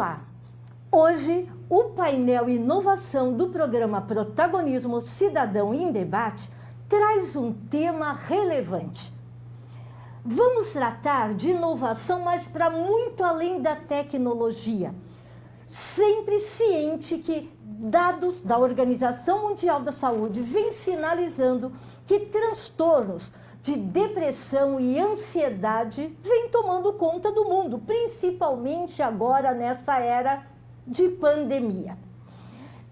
Olá! Hoje, o painel Inovação do programa Protagonismo Cidadão em Debate traz um tema relevante. Vamos tratar de inovação, mas para muito além da tecnologia. Sempre ciente que dados da Organização Mundial da Saúde vêm sinalizando que transtornos de depressão e ansiedade vêm tomando conta do mundo, principalmente agora nessa era de pandemia.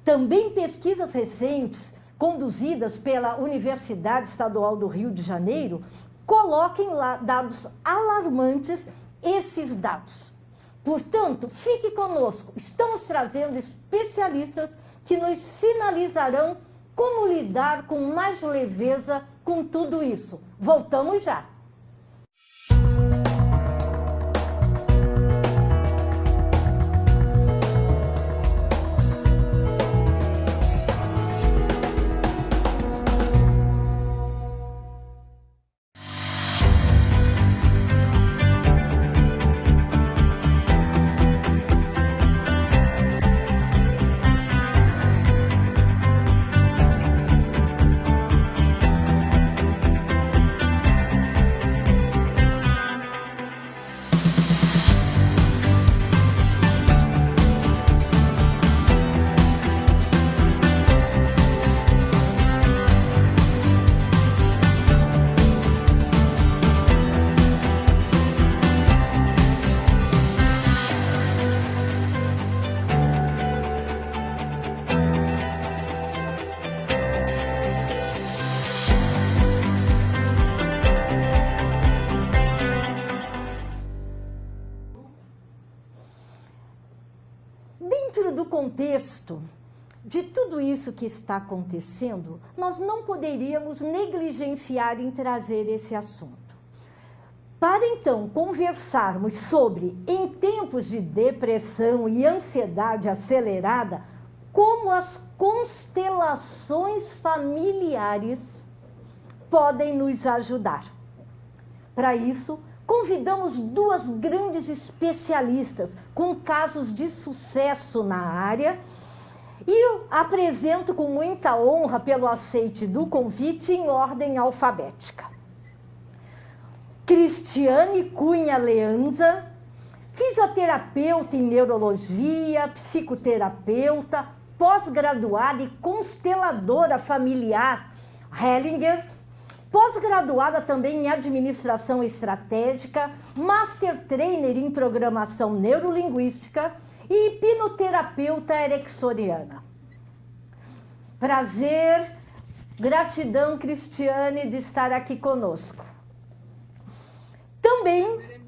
Também pesquisas recentes, conduzidas pela Universidade Estadual do Rio de Janeiro, colocam lá dados alarmantes, esses dados. Portanto, fique conosco, estamos trazendo especialistas que nos sinalizarão como lidar com mais leveza com tudo isso. Voltamos já! Dentro do contexto de tudo isso que está acontecendo, nós não poderíamos negligenciar em trazer esse assunto. Para então conversarmos sobre, em tempos de depressão e ansiedade acelerada, como as constelações familiares podem nos ajudar. Para isso, convidamos duas grandes especialistas com casos de sucesso na área e eu apresento com muita honra pelo aceite do convite em ordem alfabética. Cristiane Cunha Leanza, fisioterapeuta em neurologia, psicoterapeuta, pós-graduada e consteladora familiar Hellinger, pós-graduada também em administração estratégica, master trainer em programação neurolinguística e hipnoterapeuta ericksoniana. Prazer, gratidão, Cristiane, de estar aqui conosco. Também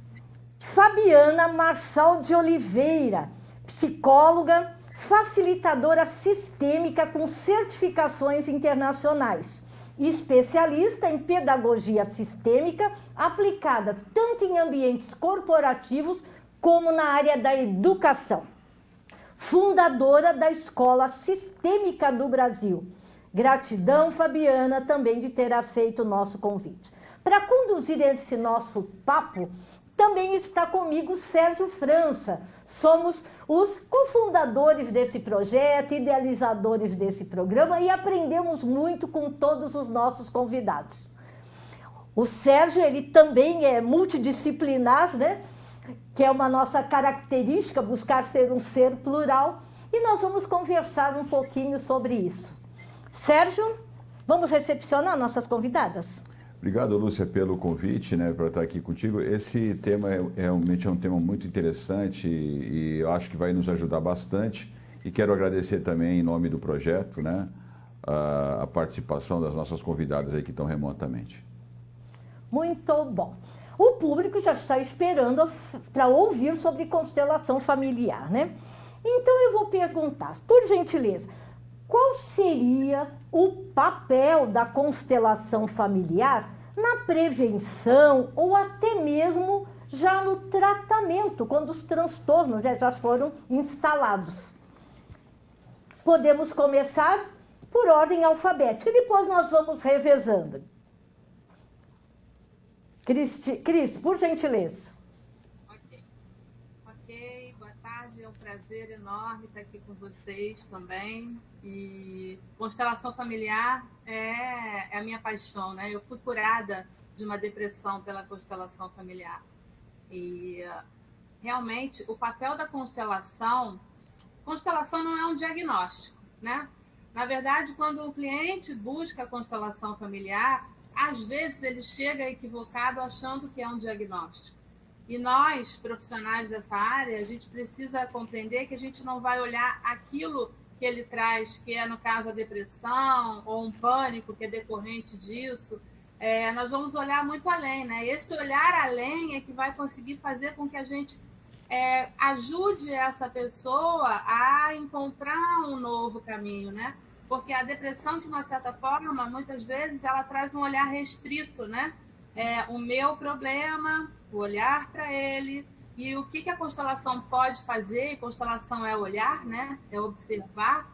Fabiana Marçal de Oliveira, psicóloga, facilitadora sistêmica com certificações internacionais, especialista em pedagogia sistêmica aplicada tanto em ambientes corporativos como na área da educação. Fundadora da Escola Sistêmica do Brasil. Gratidão, Fabiana, também de ter aceito o nosso convite. Para conduzir esse nosso papo, também está comigo Sérgio França. Somos os cofundadores desse projeto, idealizadores desse programa e aprendemos muito com todos os nossos convidados. O Sérgio, ele também é multidisciplinar, né? Que é uma nossa característica, buscar ser um ser plural, e nós vamos conversar um pouquinho sobre isso. Sérgio, vamos recepcionar nossas convidadas? Obrigado, Lúcia, pelo convite, né, para estar aqui contigo. Esse tema realmente é um tema muito interessante e eu acho que vai nos ajudar bastante. E quero agradecer também, em nome do projeto, né, a participação das nossas convidadas aí que estão remotamente. Muito bom. O público já está esperando para ouvir sobre constelação familiar, né? Então eu vou perguntar, por gentileza, qual seria o papel da constelação familiar na prevenção ou até mesmo já no tratamento, quando os transtornos já foram instalados? Podemos começar por ordem alfabética e depois nós vamos revezando. Cris, por gentileza. Ok, boa tarde. tarde, é um prazer enorme estar aqui com vocês também. E constelação familiar é a minha paixão, né? Eu fui curada de uma depressão pela constelação familiar. E realmente o papel da constelação não é um diagnóstico, né? Na verdade, quando o cliente busca a constelação familiar, às vezes ele chega equivocado achando que é um diagnóstico. E nós, profissionais dessa área, a gente precisa compreender que a gente não vai olhar aquilo que ele traz, que é, no caso, a depressão ou um pânico que é decorrente disso. Nós vamos olhar muito além, né? Esse olhar além é que vai conseguir fazer com que a gente ajude essa pessoa a encontrar um novo caminho, né? Porque a depressão, de uma certa forma, muitas vezes, ela traz um olhar restrito, né? O meu problema, o olhar para ele, e o que a constelação pode fazer, e constelação é olhar, né? É observar,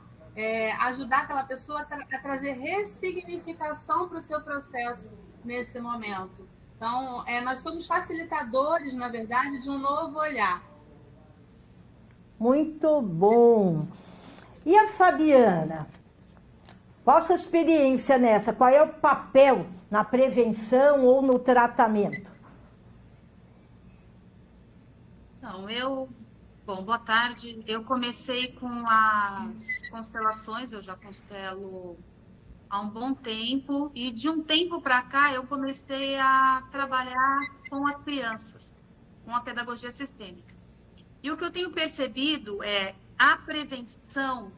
ajudar aquela pessoa a trazer ressignificação para o seu processo nesse momento. Então, nós somos facilitadores, na verdade, de um novo olhar. Muito bom. E a Fabiana? Qual a sua experiência nessa? Qual é o papel na prevenção ou no tratamento? Então, boa tarde. Eu comecei com as constelações, eu já constelo há um bom tempo, e de um tempo para cá eu comecei a trabalhar com as crianças, com a pedagogia sistêmica. E o que eu tenho percebido é a prevenção,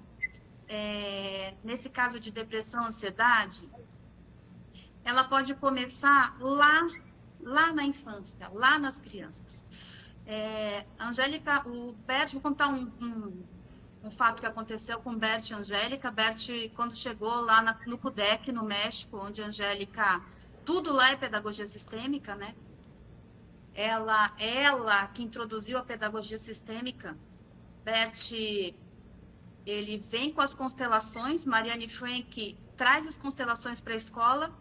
nesse caso de depressão, ansiedade, ela pode começar lá na infância, lá nas crianças. Angélica, o Bert, vou contar um fato que aconteceu com Bert e Angélica. Bert, quando chegou lá no CUDEC, no México, onde a Angélica, tudo lá é pedagogia sistêmica, né? Ela que introduziu a pedagogia sistêmica. Bert, ele vem com as constelações, Marianne Frank traz as constelações para a escola,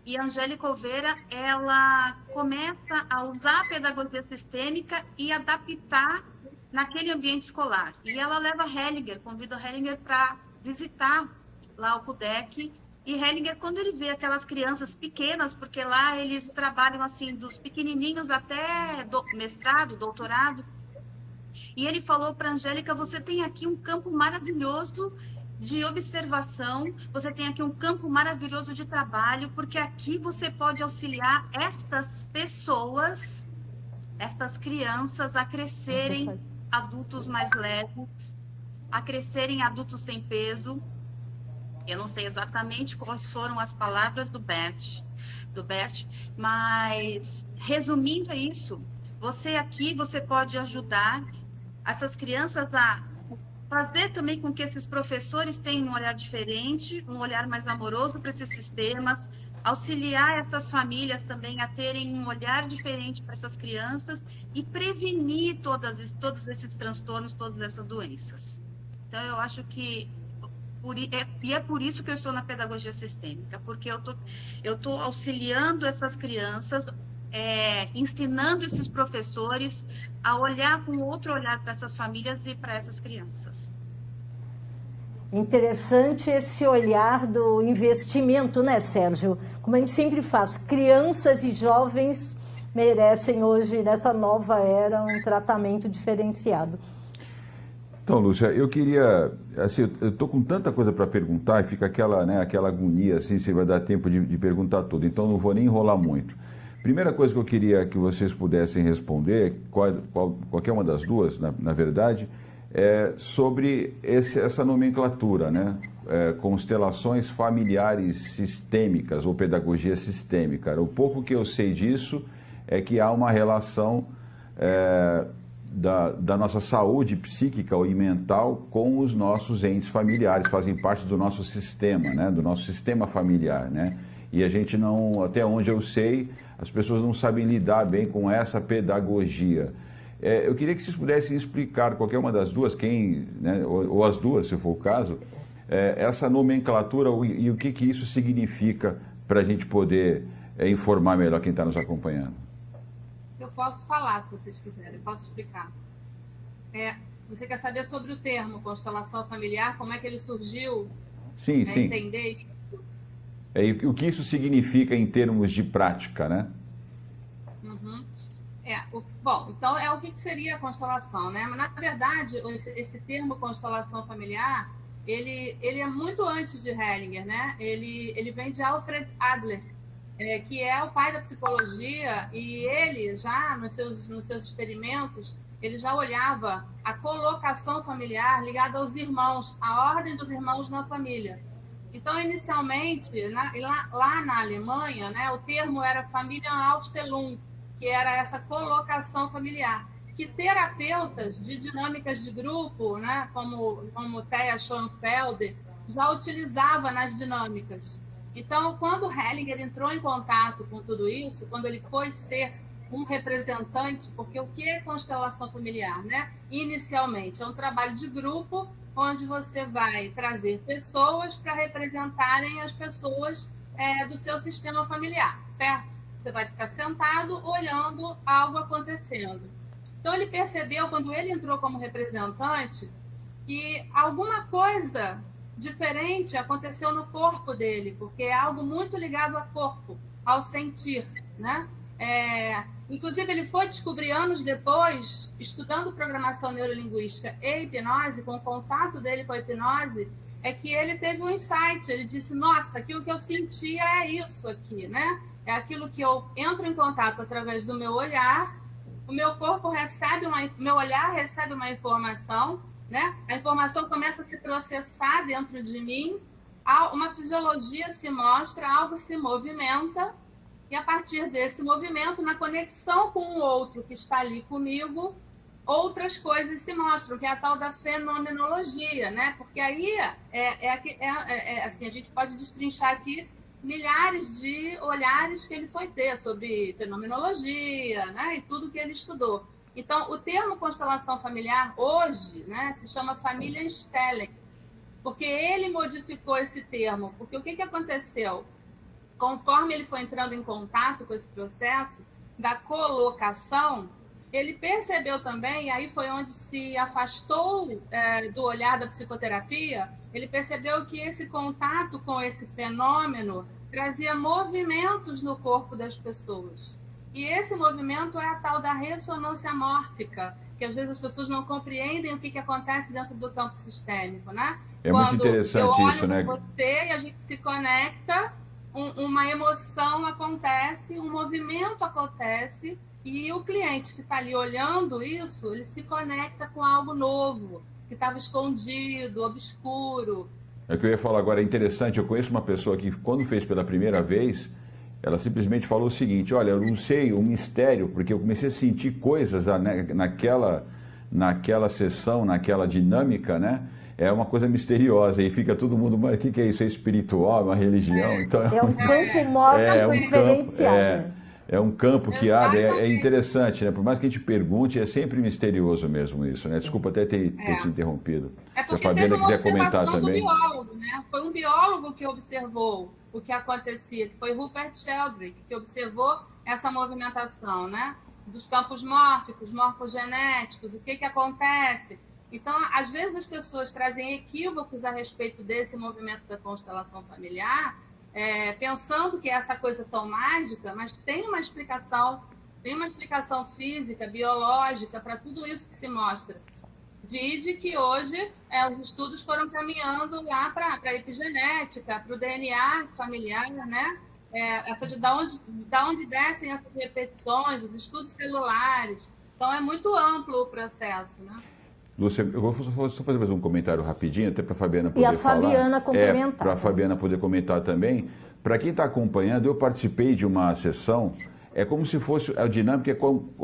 e a Angélica Oveira, ela começa a usar a pedagogia sistêmica e adaptar naquele ambiente escolar. E ela leva Hellinger, convida o Hellinger para visitar lá o CUDEC. E Hellinger, quando ele vê aquelas crianças pequenas, porque lá eles trabalham assim, dos pequenininhos até mestrado, doutorado, e ele falou para a Angélica: você tem aqui um campo maravilhoso de observação, você tem aqui um campo maravilhoso de trabalho, porque aqui você pode auxiliar estas pessoas, estas crianças, a crescerem adultos mais leves, a crescerem adultos sem peso. Eu não sei exatamente quais foram as palavras do Bert, mas resumindo é isso. Você aqui, você pode ajudar essas crianças a fazer também com que esses professores tenham um olhar diferente, um olhar mais amoroso para esses sistemas, auxiliar essas famílias também a terem um olhar diferente para essas crianças e prevenir todos esses transtornos, todas essas doenças. Então, eu acho que é por isso que eu estou na pedagogia sistêmica, porque eu estou auxiliando essas crianças, ensinando esses professores a olhar com outro olhar para essas famílias e para essas crianças. Interessante esse olhar do investimento, né, Sérgio? Como a gente sempre faz, crianças e jovens merecem hoje, nessa nova era, um tratamento diferenciado. Então, Lúcia, eu queria, assim, eu estou com tanta coisa para perguntar e fica aquela agonia, assim, se vai dar tempo de perguntar tudo, então não vou nem enrolar muito. Primeira coisa que eu queria que vocês pudessem responder, qualquer uma das duas, na verdade, é sobre essa nomenclatura, né? Constelações familiares sistêmicas ou pedagogia sistêmica. O pouco que eu sei disso é que há uma relação da nossa saúde psíquica e mental com os nossos entes familiares, fazem parte do nosso sistema, né? Do nosso sistema familiar, né? E a gente não, até onde eu sei, as pessoas não sabem lidar bem com essa pedagogia. Eu queria que vocês pudessem explicar, qualquer uma das duas, né, ou as duas, se for o caso, essa nomenclatura e o que isso significa para a gente poder informar melhor quem está nos acompanhando. Eu posso falar, se vocês quiserem, eu posso explicar. Você quer saber sobre o termo constelação familiar, como é que ele surgiu? Sim, sim. Entender isso? E o que isso significa em termos de prática, né? Uhum. Bom, então é o que seria a constelação, né? Mas, na verdade, esse termo constelação familiar, ele é muito antes de Hellinger, né? Ele vem de Alfred Adler, que é o pai da psicologia, e ele já, nos seus experimentos, ele já olhava a colocação familiar ligada aos irmãos, a ordem dos irmãos na família. Então, inicialmente, lá na Alemanha, né, o termo era Familienaufstellung, que era essa colocação familiar, que terapeutas de dinâmicas de grupo, né, como Thea Schoenfelder, já utilizava nas dinâmicas. Então, quando Hellinger entrou em contato com tudo isso, quando ele foi ser um representante, porque o que é constelação familiar, né? Inicialmente, é um trabalho de grupo, onde você vai trazer pessoas para representarem as pessoas do seu sistema familiar, certo? Você vai ficar sentado olhando algo acontecendo. Então, ele percebeu, quando ele entrou como representante, que alguma coisa diferente aconteceu no corpo dele, porque é algo muito ligado ao corpo, ao sentir, né? Inclusive, ele foi descobrir anos depois, estudando programação neurolinguística e hipnose, com o contato dele com a hipnose, é que ele teve um insight. Ele disse, nossa, aquilo que eu sentia é isso aqui, né? É aquilo que eu entro em contato através do meu olhar, o meu corpo meu olhar recebe uma informação, né? A informação começa a se processar dentro de mim, uma fisiologia se mostra, algo se movimenta, e a partir desse movimento, na conexão com o outro que está ali comigo, outras coisas se mostram, que é a tal da fenomenologia, né? Porque aí assim, a gente pode destrinchar aqui milhares de olhares que ele foi ter sobre fenomenologia, né? E tudo que ele estudou. Então, o termo constelação familiar hoje, né, se chama Familienstellung, porque ele modificou esse termo. Porque o que aconteceu? Conforme ele foi entrando em contato com esse processo da colocação, ele percebeu também, e aí foi onde se afastou do olhar da psicoterapia, ele percebeu que esse contato com esse fenômeno trazia movimentos no corpo das pessoas. E esse movimento é a tal da ressonância mórfica, que às vezes as pessoas não compreendem o que acontece dentro do campo sistêmico, né? É muito interessante isso, né? Quando eu olho você e a gente se conecta, uma emoção acontece, um movimento acontece, e o cliente que está ali olhando isso, ele se conecta com algo novo, que estava escondido, obscuro. É o que eu ia falar agora, é interessante, eu conheço uma pessoa que, quando fez pela primeira vez, ela simplesmente falou o seguinte, olha, eu não sei, um mistério, porque eu comecei a sentir coisas naquela sessão, naquela dinâmica, né? É uma coisa misteriosa, e fica todo mundo, mas o que é isso? É espiritual, é uma religião? Então, é um campo móvel diferenciado. É um campo que abre, é interessante, né? Por mais que a gente pergunte, é sempre misterioso mesmo isso, né? Desculpa até ter te interrompido. Se a Fabiana quiser comentar também. Biólogo, né? Foi um biólogo que observou o que acontecia, que foi Rupert Sheldrake, que observou essa movimentação, né? Dos campos mórficos, morfogenéticos, o que acontece. Então, às vezes as pessoas trazem equívocos a respeito desse movimento da constelação familiar, pensando que é essa coisa tão mágica, mas tem uma explicação física, biológica para tudo isso que se mostra. Vide que hoje os estudos foram caminhando lá para a epigenética, para o DNA familiar, né? Da onde descem essas repetições, os estudos celulares. Então, é muito amplo o processo, né? Lúcia, eu vou só fazer mais um comentário rapidinho, até para a Fabiana poder falar. E a Fabiana complementar. Para a Fabiana poder comentar também. Para quem está acompanhando, eu participei de uma sessão, é como se fosse, a dinâmica é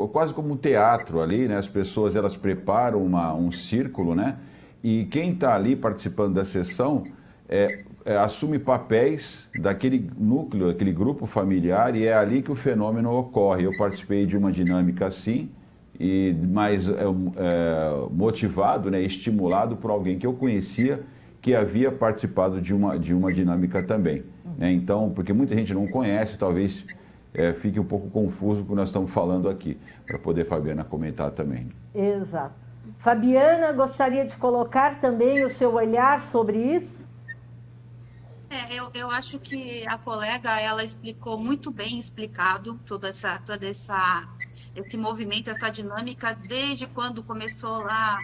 quase como um teatro ali, né? As pessoas, elas preparam um círculo, né? E quem está ali participando da sessão assume papéis daquele núcleo, daquele grupo familiar, e é ali que o fenômeno ocorre. Eu participei de uma dinâmica assim, e mais motivado, né, estimulado por alguém que eu conhecia, que havia participado de uma dinâmica também. Né? Então, porque muita gente não conhece, talvez fique um pouco confuso o que nós estamos falando aqui, para poder Fabiana comentar também. Exato. Fabiana, gostaria de colocar também o seu olhar sobre isso? Eu acho que a colega, ela explicou muito bem explicado esse movimento, essa dinâmica, desde quando começou lá,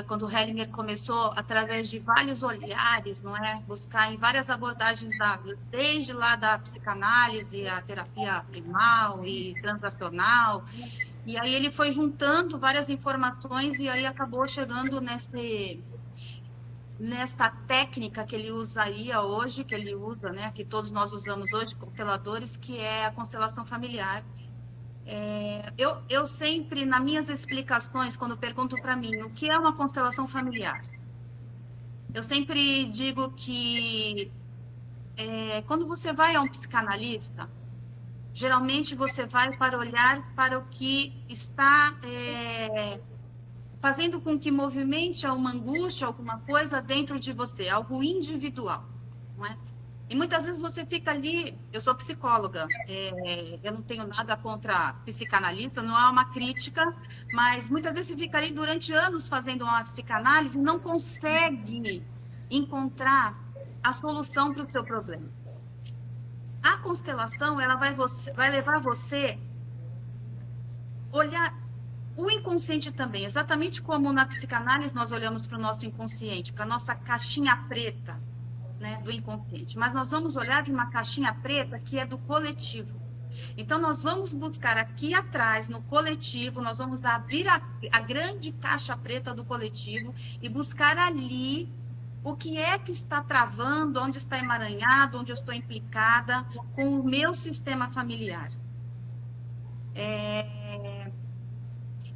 quando o Hellinger começou, através de vários olhares, não é? Buscar em várias abordagens, desde lá da psicanálise, a terapia primal e transacional, e aí ele foi juntando várias informações e aí acabou chegando nesta técnica que ele usaria hoje, que ele usa, né, que todos nós usamos hoje, consteladores, que é a constelação familiar. Eu sempre, nas minhas explicações, quando pergunto para mim o que é uma constelação familiar, eu sempre digo que quando você vai a um psicanalista, geralmente você vai para olhar para o que está fazendo com que movimente uma angústia, alguma coisa dentro de você, algo individual, não é? E muitas vezes você fica ali, eu sou psicóloga, eu não tenho nada contra psicanalista, não é uma crítica, mas muitas vezes você fica ali durante anos fazendo uma psicanálise e não consegue encontrar a solução para o seu problema. A constelação, ela vai levar você a olhar o inconsciente também, exatamente como na psicanálise nós olhamos para o nosso inconsciente, para a nossa caixinha preta, né, do inconsciente. Mas nós vamos olhar para uma caixinha preta que é do coletivo. Então, nós vamos buscar aqui atrás, no coletivo, nós vamos abrir a grande caixa preta do coletivo e buscar ali o que é que está travando, onde está emaranhado, onde eu estou implicada com o meu sistema familiar.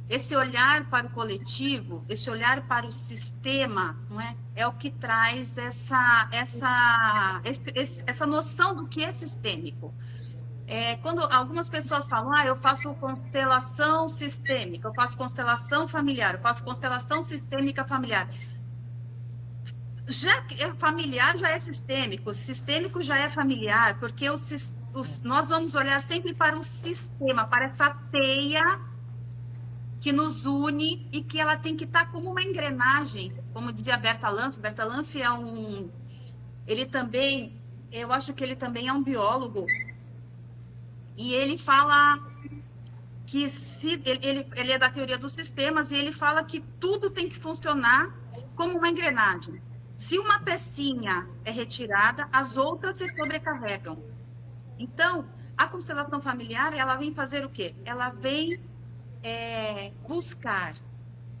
Esse olhar para o coletivo, esse olhar para o sistema, não é? É o que traz essa noção do que é sistêmico. Quando algumas pessoas falam, eu faço constelação sistêmica, eu faço constelação familiar, eu faço constelação sistêmica familiar. Familiar já é sistêmico, sistêmico já é familiar, porque nós vamos olhar sempre para o sistema, para essa teia que nos une e que ela tem que estar como uma engrenagem, como dizia Berta Lanf. Berta Lanf ele também, eu acho que ele também é um biólogo, e ele fala que ele é da teoria dos sistemas, e ele fala que tudo tem que funcionar como uma engrenagem. Se uma pecinha é retirada, as outras se sobrecarregam. Então, a constelação familiar, ela vem fazer o quê? Ela vem buscar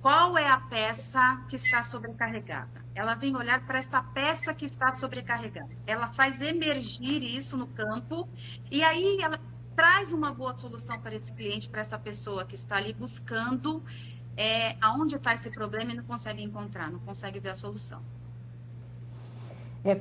qual é a peça que está sobrecarregada. Ela vem olhar para essa peça que está sobrecarregada. Ela faz emergir isso no campo e aí ela traz uma boa solução para esse cliente, para essa pessoa que está ali buscando aonde está esse problema e não consegue encontrar, não consegue ver a solução.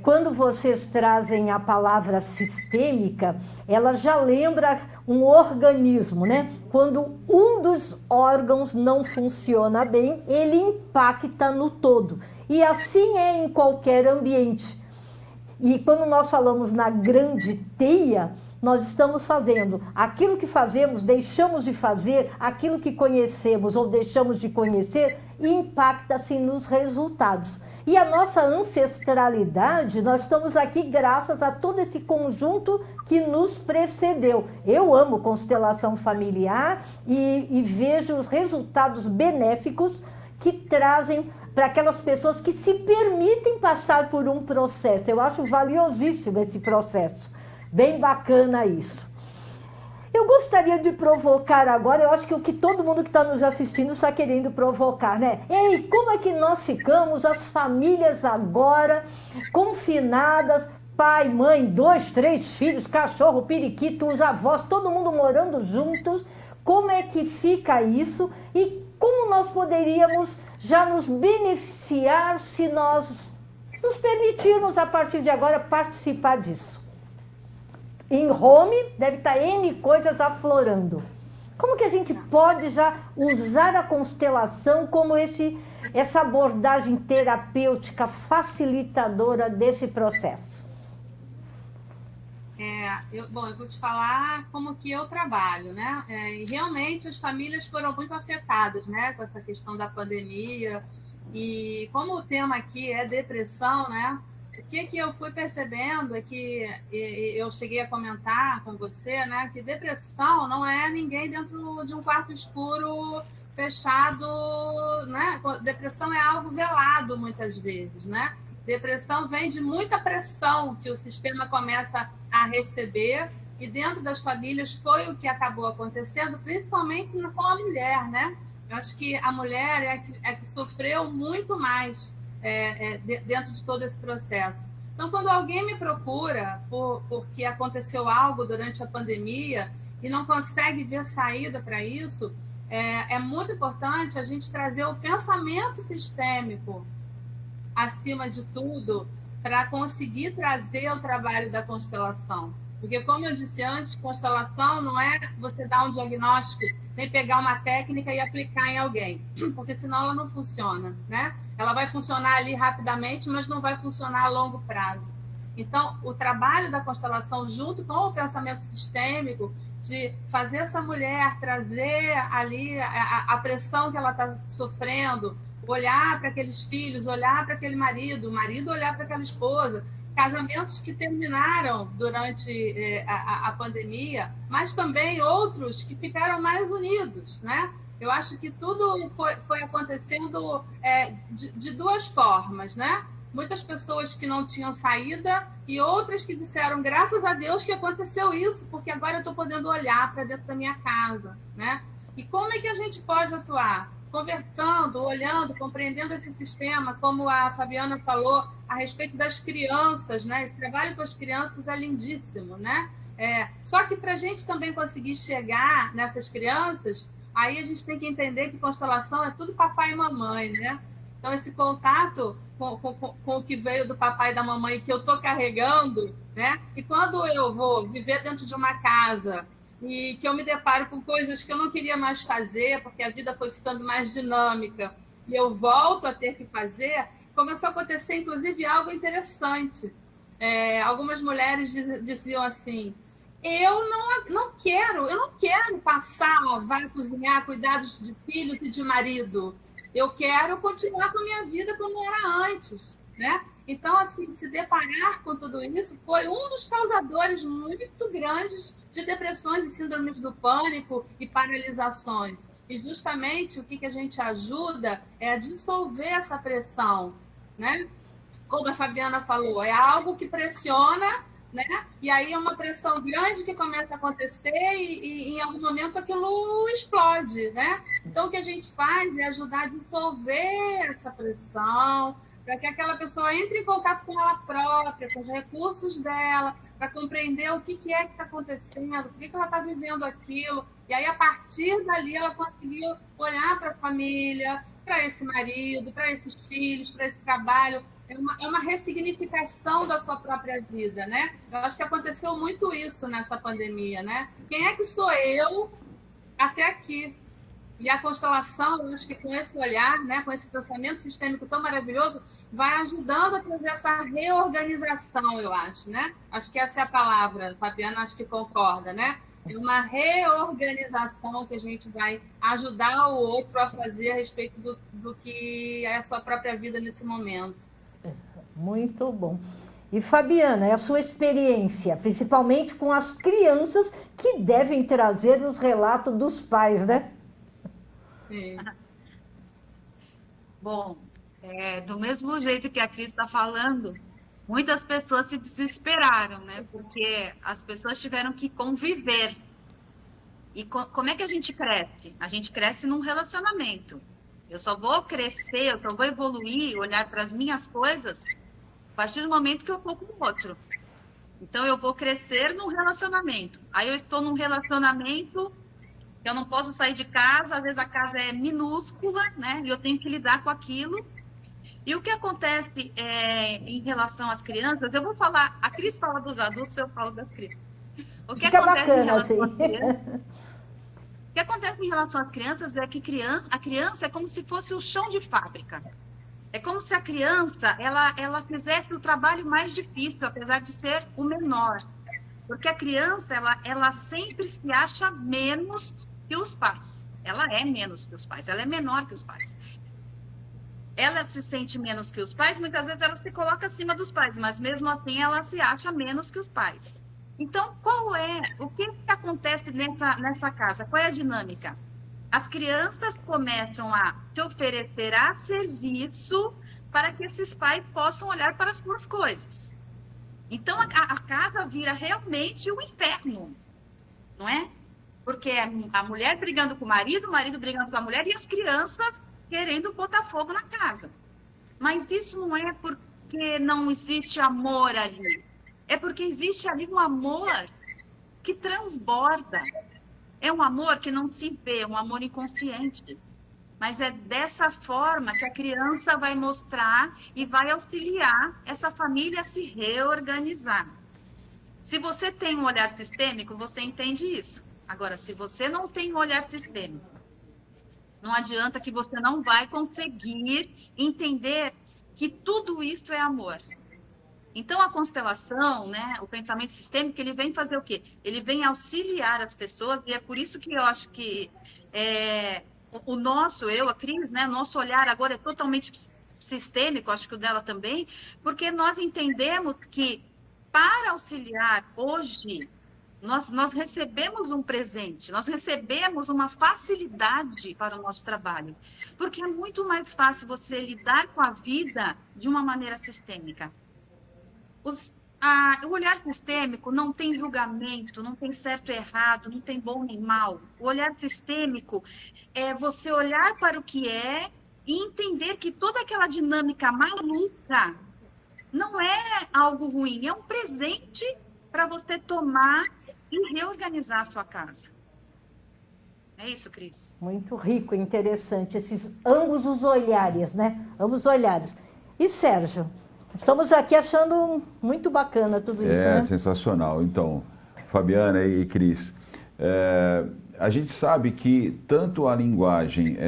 Quando vocês trazem a palavra sistêmica, ela já lembra um organismo, né? Quando um dos órgãos não funciona bem, ele impacta no todo. E assim é em qualquer ambiente. E quando nós falamos na grande teia, nós estamos fazendo aquilo que fazemos, deixamos de fazer, aquilo que conhecemos ou deixamos de conhecer, impacta-se nos resultados. E a nossa ancestralidade, nós estamos aqui graças a todo esse conjunto que nos precedeu. Eu amo constelação familiar e vejo os resultados benéficos que trazem para aquelas pessoas que se permitem passar por um processo. Eu acho valiosíssimo esse processo. Bem bacana isso. Eu gostaria de provocar agora, eu acho que o que todo mundo que está nos assistindo está querendo provocar, né? Ei, como é que nós ficamos, as famílias agora, confinadas, pai, mãe, 2, 3 filhos, cachorro, periquito, os avós, todo mundo morando juntos, como é que fica isso e como nós poderíamos já nos beneficiar se nós nos permitirmos a partir de agora participar disso? Em home, deve estar N coisas aflorando. Como que a gente pode já usar a constelação como essa abordagem terapêutica facilitadora desse processo? eu vou te falar como que eu trabalho, né? E realmente as famílias foram muito afetadas, né, com essa questão da pandemia. E como o tema aqui é depressão, né? O que eu fui percebendo é que eu cheguei a comentar com você, né, que depressão não é ninguém dentro de um quarto escuro fechado, né? Depressão é algo velado muitas vezes, né? Depressão vem de muita pressão que o sistema começa a receber, e dentro das famílias foi o que acabou acontecendo, principalmente com a mulher, né? Eu acho que a mulher é que sofreu muito mais dentro de todo esse processo. Então, quando alguém me procura porque aconteceu algo durante a pandemia e não consegue ver saída para isso, é muito importante a gente trazer o pensamento sistêmico acima de tudo, para conseguir trazer o trabalho da constelação. Porque, como eu disse antes, constelação não é você dar um diagnóstico, nem pegar uma técnica e aplicar em alguém, porque senão ela não funciona, né? Ela vai funcionar ali rapidamente, mas não vai funcionar a longo prazo. Então, o trabalho da constelação, junto com o pensamento sistêmico, de fazer essa mulher trazer ali a pressão que ela está sofrendo, olhar para aqueles filhos, olhar para aquele marido, o marido olhar para aquela esposa, casamentos que terminaram durante a pandemia, mas também outros que ficaram mais unidos, né? Eu acho que tudo foi acontecendo de duas formas, né? Muitas pessoas que não tinham saída e outras que disseram, graças a Deus que aconteceu isso, porque agora eu estou podendo olhar para dentro da minha casa, né? E como é que a gente pode atuar? Conversando, olhando, compreendendo esse sistema, como a Fabiana falou, a respeito das crianças, né? Esse trabalho com as crianças é lindíssimo, né? Só que para a gente também conseguir chegar nessas crianças, aí a gente tem que entender que constelação é tudo papai e mamãe, né? Então, esse contato com o que veio do papai e da mamãe que eu estou carregando, né? E quando eu vou viver dentro de uma casa e que eu me deparo com coisas que eu não queria mais fazer, porque a vida foi ficando mais dinâmica, e eu volto a ter que fazer, começou a acontecer, inclusive, algo interessante. Algumas mulheres diziam assim, eu não quero passar, vai cozinhar, cuidados de filhos e de marido. Eu quero continuar com a minha vida como era antes, né? Então, assim, se deparar com tudo isso foi um dos causadores muito grandes de depressões e síndromes do pânico e paralisações. E justamente o que a gente ajuda é a dissolver essa pressão, né? Como a Fabiana falou, é algo que pressiona, né? E aí é uma pressão grande que começa a acontecer e em algum momento aquilo explode, né? Então o que a gente faz é ajudar a dissolver essa pressão, para que aquela pessoa entre em contato com ela própria, com os recursos dela, para compreender o que é que está acontecendo, por que ela está vivendo aquilo. E aí, a partir dali, ela conseguiu olhar para a família, para esse marido, para esses filhos, para esse trabalho. É uma ressignificação da sua própria vida, né? Eu acho que aconteceu muito isso nessa pandemia, né? Quem é que sou eu até aqui? E a constelação, eu acho que com esse olhar, né, com esse pensamento sistêmico tão maravilhoso, vai ajudando a trazer essa reorganização, eu acho, né? Acho que essa é a palavra, Fabiana acho que concorda, né? É uma reorganização que a gente vai ajudar o outro a fazer a respeito do que é a sua própria vida nesse momento. Muito bom. E Fabiana, é a sua experiência, principalmente com as crianças que devem trazer os relatos dos pais, né? Sim. Bom, do mesmo jeito que a Cris está falando, muitas pessoas se desesperaram, né? Porque as pessoas tiveram que conviver. E como é que a gente cresce? A gente cresce num relacionamento. Eu só vou crescer, eu só vou evoluir, olhar para as minhas coisas a partir do momento que eu estou com o outro. Então, eu vou crescer num relacionamento. Aí eu estou num relacionamento, eu não posso sair de casa, às vezes a casa é minúscula, né? E eu tenho que lidar com aquilo. E o que acontece em relação às crianças, eu vou falar, a Cris fala dos adultos, eu falo das crianças. O que Fica acontece bacana, em relação assim. às crianças? O que acontece em relação às crianças é que a criança é como se fosse o chão de fábrica. É como se a criança ela fizesse o trabalho mais difícil, apesar de ser o menor. Porque a criança, ela sempre se acha menos que os pais. Ela é menos que os pais, ela é menor que os pais. Ela se sente menos que os pais, muitas vezes ela se coloca acima dos pais, mas mesmo assim ela se acha menos que os pais. Então, o que acontece nessa casa? Qual é a dinâmica? As crianças começam a se oferecer a serviço para que esses pais possam olhar para as suas coisas. Então, a casa vira realmente um inferno, não é? Porque a mulher brigando com o marido brigando com a mulher e as crianças querendo botar fogo na casa. Mas isso não é porque não existe amor ali. É porque existe ali um amor que transborda. É um amor que não se vê, um amor inconsciente. Mas é dessa forma que a criança vai mostrar e vai auxiliar essa família a se reorganizar. Se você tem um olhar sistêmico, você entende isso. Agora, se você não tem um olhar sistêmico, não adianta que você não vai conseguir entender que tudo isso é amor. Então, a constelação, né, o pensamento sistêmico, ele vem fazer o quê? Ele vem auxiliar as pessoas, e é por isso que eu acho que o nosso, a Cris, né, nosso olhar agora é totalmente sistêmico, acho que o dela também, porque nós entendemos que para auxiliar hoje, nós recebemos um presente, nós recebemos uma facilidade para o nosso trabalho, porque é muito mais fácil você lidar com a vida de uma maneira sistêmica. O olhar sistêmico não tem julgamento, não tem certo e errado, não tem bom nem mal. O olhar sistêmico é você olhar para o que é e entender que toda aquela dinâmica maluca não é algo ruim, é um presente para você tomar e reorganizar a sua casa. É isso, Cris? Muito rico, interessante, ambos os olhares, né? Ambos os olhares. E Sérgio, estamos aqui achando muito bacana tudo isso, né? É sensacional. Então, Fabiana e Cris, a gente sabe que tanto a linguagem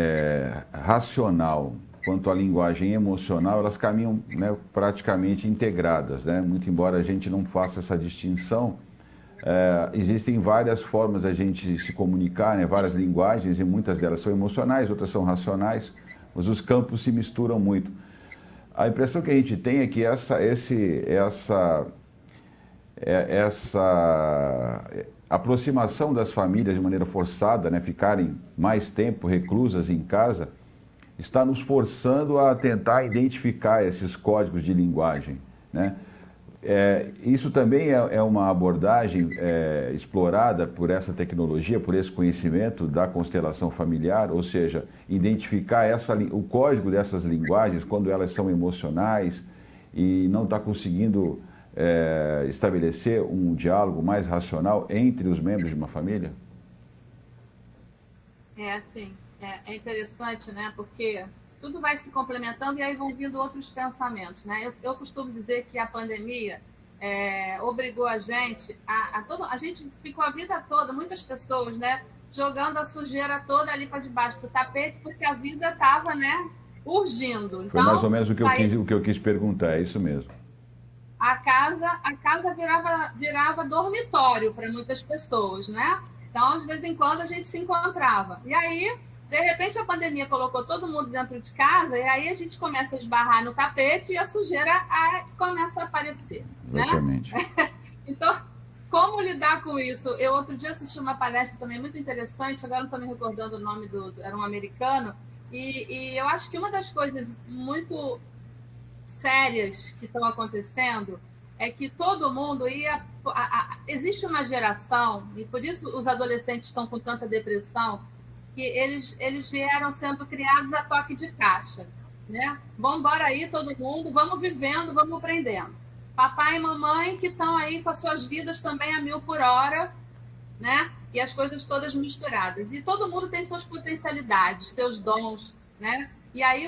racional quanto a linguagem emocional, elas caminham, né, praticamente integradas, né? Muito embora a gente não faça essa distinção, existem várias formas da gente se comunicar, né? Várias linguagens, e muitas delas são emocionais, outras são racionais, mas os campos se misturam muito. A impressão que a gente tem é que essa aproximação das famílias de maneira forçada, né, ficarem mais tempo reclusas em casa, está nos forçando a tentar identificar esses códigos de linguagem, né? Isso também é uma abordagem explorada por essa tecnologia, por esse conhecimento da constelação familiar, ou seja, identificar o código dessas linguagens quando elas são emocionais e não está conseguindo estabelecer um diálogo mais racional entre os membros de uma família? Sim. É interessante, né? Porque tudo vai se complementando e aí vão vindo outros pensamentos, né? Eu costumo dizer que a pandemia obrigou a gente a gente ficou a vida toda, muitas pessoas, né, jogando a sujeira toda ali para debaixo do tapete, porque a vida estava, né, urgindo. Foi então, mais ou menos o que eu quis perguntar, é isso mesmo. A casa virava dormitório para muitas pessoas, né? Então, de vez em quando, a gente se encontrava. E aí, de repente, a pandemia colocou todo mundo dentro de casa e aí a gente começa a esbarrar no tapete e a sujeira começa a aparecer. Exatamente. Né? Então, como lidar com isso? Eu outro dia assisti uma palestra também muito interessante, agora não estou me recordando o nome era um americano, e eu acho que uma das coisas muito sérias que estão acontecendo é que todo mundo existe uma geração, e por isso os adolescentes estão com tanta depressão, que eles vieram sendo criados a toque de caixa, né? Vamos embora aí todo mundo, vamos vivendo, vamos aprendendo. Papai e mamãe que estão aí com as suas vidas também a 1000 por hora, né? E as coisas todas misturadas. E todo mundo tem suas potencialidades, seus dons, né? E aí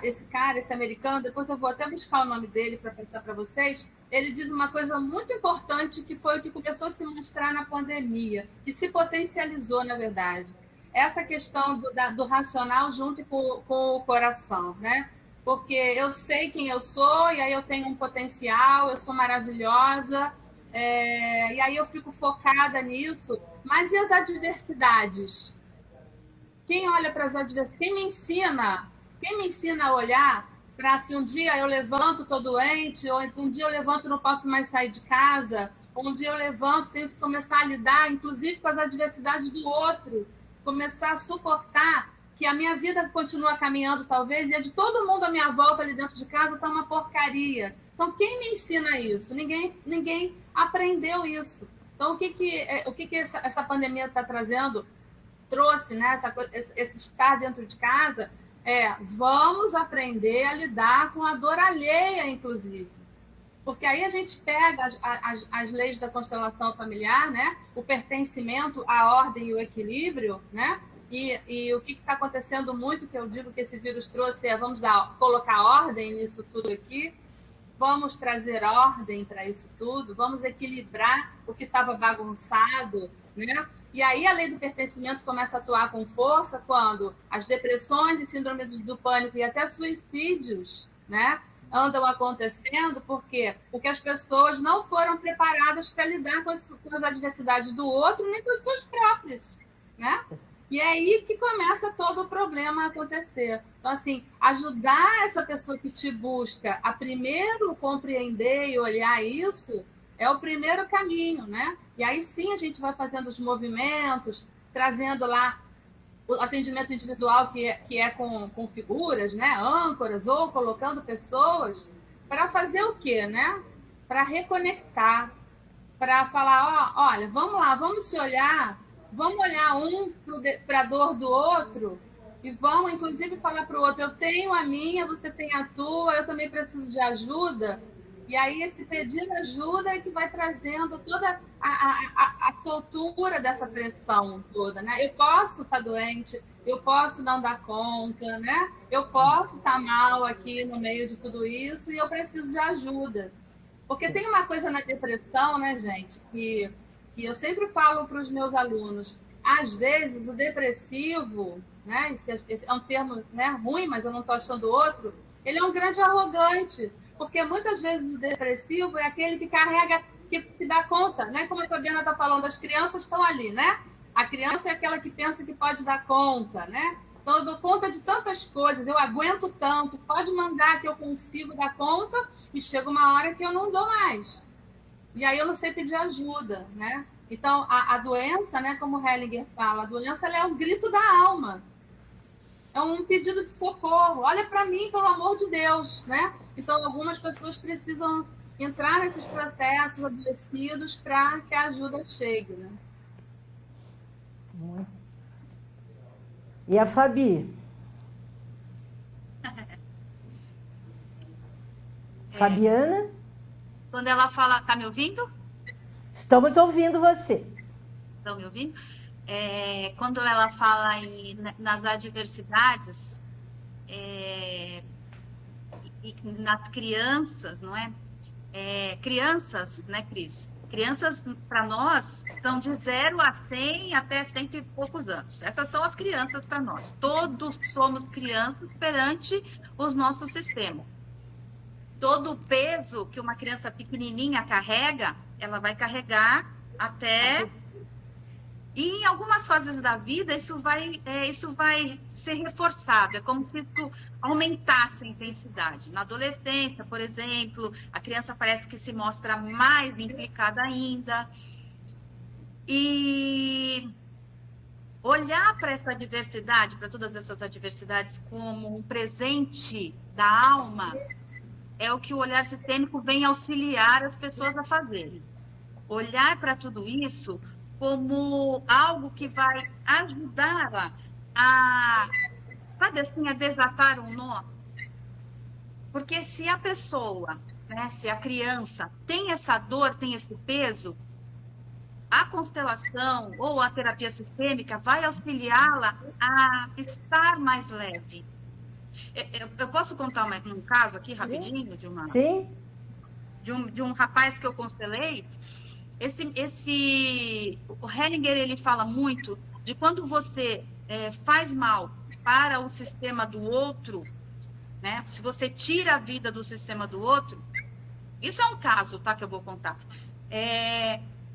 esse americano, depois eu vou até buscar o nome dele para passar para vocês, ele diz uma coisa muito importante que foi o que começou a se mostrar na pandemia, que se potencializou, na verdade. Essa questão do racional junto com o coração, né? Porque eu sei quem eu sou, e aí eu tenho um potencial, eu sou maravilhosa, E aí eu fico focada nisso. Mas e as adversidades? Quem olha para as adversidades? Quem me ensina a olhar para se um dia eu levanto, estou doente, ou um dia eu levanto, não posso mais sair de casa, ou um dia eu levanto, tenho que começar a lidar, inclusive com as adversidades do outro, começar a suportar que a minha vida continua caminhando, talvez, e a de todo mundo à minha volta ali dentro de casa está uma porcaria. Então, quem me ensina isso? Ninguém aprendeu isso. Então, o que essa pandemia está trazendo? Trouxe, né? Esse estar dentro de casa, vamos aprender a lidar com a dor alheia, inclusive. Porque aí a gente pega as leis da constelação familiar, né? O pertencimento, a ordem e o equilíbrio, né? E o que está acontecendo muito, que eu digo que esse vírus trouxe, vamos colocar ordem nisso tudo aqui, vamos trazer ordem para isso tudo, vamos equilibrar o que estava bagunçado, né? E aí a lei do pertencimento começa a atuar com força quando as depressões e síndromes do pânico e até suicídios, né, andam acontecendo, porque as pessoas não foram preparadas para lidar com as adversidades do outro nem com as suas próprias, né? E é aí que começa todo o problema a acontecer. Então, assim, ajudar essa pessoa que te busca a primeiro compreender e olhar isso é o primeiro caminho, né? E aí sim a gente vai fazendo os movimentos, trazendo lá o atendimento individual que é com figuras, né? Âncoras, ou colocando pessoas para fazer o quê, né? Para reconectar, para falar, olha, vamos lá, vamos se olhar, vamos olhar um para a dor do outro e vamos, inclusive, falar para o outro, eu tenho a minha, você tem a tua, eu também preciso de ajuda. E aí esse pedir ajuda é que vai trazendo toda a soltura dessa pressão toda, né? Eu posso estar doente, eu posso não dar conta, né? Eu posso estar mal aqui no meio de tudo isso e eu preciso de ajuda. Porque tem uma coisa na depressão, né, gente, que eu sempre falo para os meus alunos. Às vezes o depressivo, né? Esse é um termo, né, ruim, mas eu não estou achando outro, ele é um grande arrogante. Porque muitas vezes o depressivo é aquele que carrega, que se dá conta, né? Como a Fabiana está falando, as crianças estão ali, né? A criança é aquela que pensa que pode dar conta, né? Então eu dou conta de tantas coisas, eu aguento tanto, pode mandar que eu consigo dar conta e chega uma hora que eu não dou mais. E aí eu não sei pedir ajuda, né? Então a doença, né? Como o Hellinger fala, a doença ela é um grito da alma. É um pedido de socorro. Olha para mim, pelo amor de Deus, né? Então, algumas pessoas precisam entrar nesses processos adoecidos para que a ajuda chegue, né? E a Fabi? Fabiana? Quando ela fala... Tá me ouvindo? Estamos ouvindo você. Estão me ouvindo? Quando ela fala nas adversidades, e nas crianças, não é? Crianças, né, Cris? Crianças, para nós, são de 0 a 100 até 100 e poucos anos. Essas são as crianças para nós. Todos somos crianças perante os nossos sistemas. Todo o peso que uma criança pequenininha carrega, ela vai carregar até... E em algumas fases da vida, isso vai ser reforçado. É como se isso aumentasse a intensidade. Na adolescência, por exemplo, a criança parece que se mostra mais implicada ainda. E olhar para essa adversidade, para todas essas adversidades, como um presente da alma, é o que o olhar sistêmico vem auxiliar as pessoas a fazerem. Olhar para tudo isso como algo que vai ajudar sabe assim, a desatar um nó. Porque se a pessoa, né, se a criança tem essa dor, tem esse peso, a constelação ou a terapia sistêmica vai auxiliá-la a estar mais leve. Eu posso contar um caso aqui rapidinho? Sim. De um rapaz que eu constelei. O Hellinger, ele fala muito de quando você faz mal para o sistema do outro, né? Se você tira a vida do sistema do outro, isso é um caso, tá, que eu vou contar.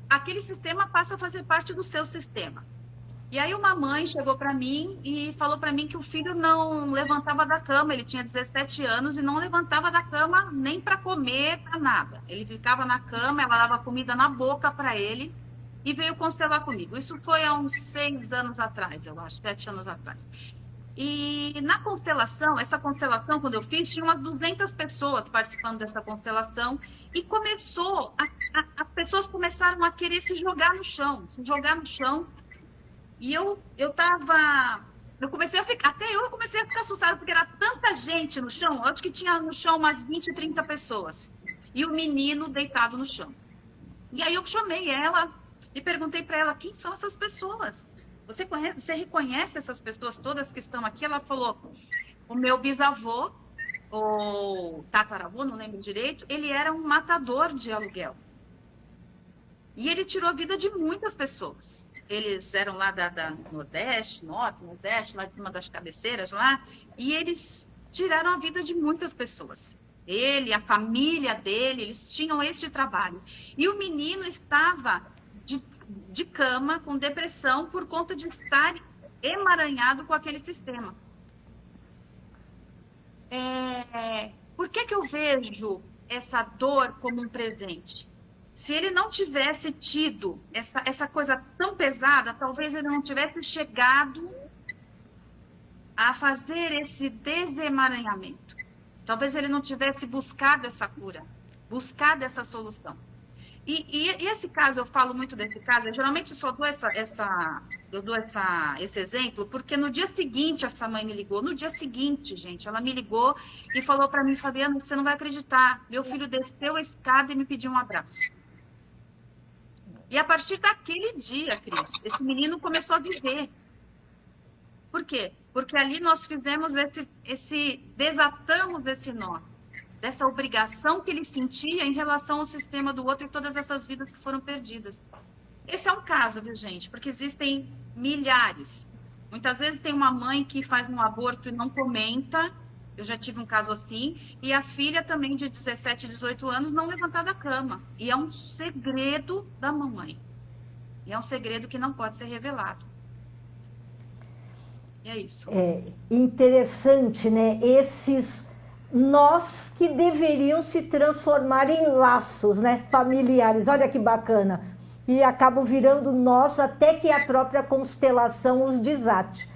aquele sistema passa a fazer parte do seu sistema. E aí uma mãe chegou para mim e falou para mim que o filho não levantava da cama, ele tinha 17 anos e não levantava da cama nem para comer, para nada. Ele ficava na cama, ela dava comida na boca para ele e veio constelar comigo. Isso foi há uns 6 anos atrás, eu acho, 7 anos atrás. E na constelação, essa constelação, quando eu fiz, tinha umas 200 pessoas participando dessa constelação e as pessoas começaram a querer se jogar no chão. E eu comecei a ficar assustada, porque era tanta gente no chão, eu acho que tinha no chão umas 20, 30 pessoas. E o menino deitado no chão. E aí eu chamei ela e perguntei para ela, quem são essas pessoas? Você reconhece essas pessoas todas que estão aqui? Ela falou, o meu bisavô, ou tataravô, não lembro direito, ele era um matador de aluguel. E ele tirou a vida de muitas pessoas. Eles eram lá da Nordeste, lá de uma das cabeceiras lá, e eles tiraram a vida de muitas pessoas. Ele, a família dele, eles tinham este trabalho. E o menino estava de cama, com depressão, por conta de estar emaranhado com aquele sistema. Por que eu vejo essa dor como um presente? Se ele não tivesse tido essa coisa tão pesada, talvez ele não tivesse chegado a fazer esse desemaranhamento. Talvez ele não tivesse buscado essa cura, buscado essa solução. E esse caso, eu falo muito desse caso, eu geralmente só dou esse exemplo, porque no dia seguinte essa mãe me ligou, gente, ela me ligou e falou para mim, Fabiana, você não vai acreditar, meu filho desceu a escada e me pediu um abraço. E a partir daquele dia, Cris, esse menino começou a viver. Por quê? Porque ali nós fizemos desatamos esse nó, dessa obrigação que ele sentia em relação ao sistema do outro e todas essas vidas que foram perdidas. Esse é um caso, viu, gente? Porque existem milhares. Muitas vezes tem uma mãe que faz um aborto e não comenta, eu já tive um caso assim, e a filha também de 17, 18 anos não levantar da cama. E é um segredo da mamãe. E é um segredo que não pode ser revelado. E é isso. É interessante, né? Esses nós que deveriam se transformar em laços, né? Familiares. Olha que bacana. E acabam virando nós até que a própria constelação os desate.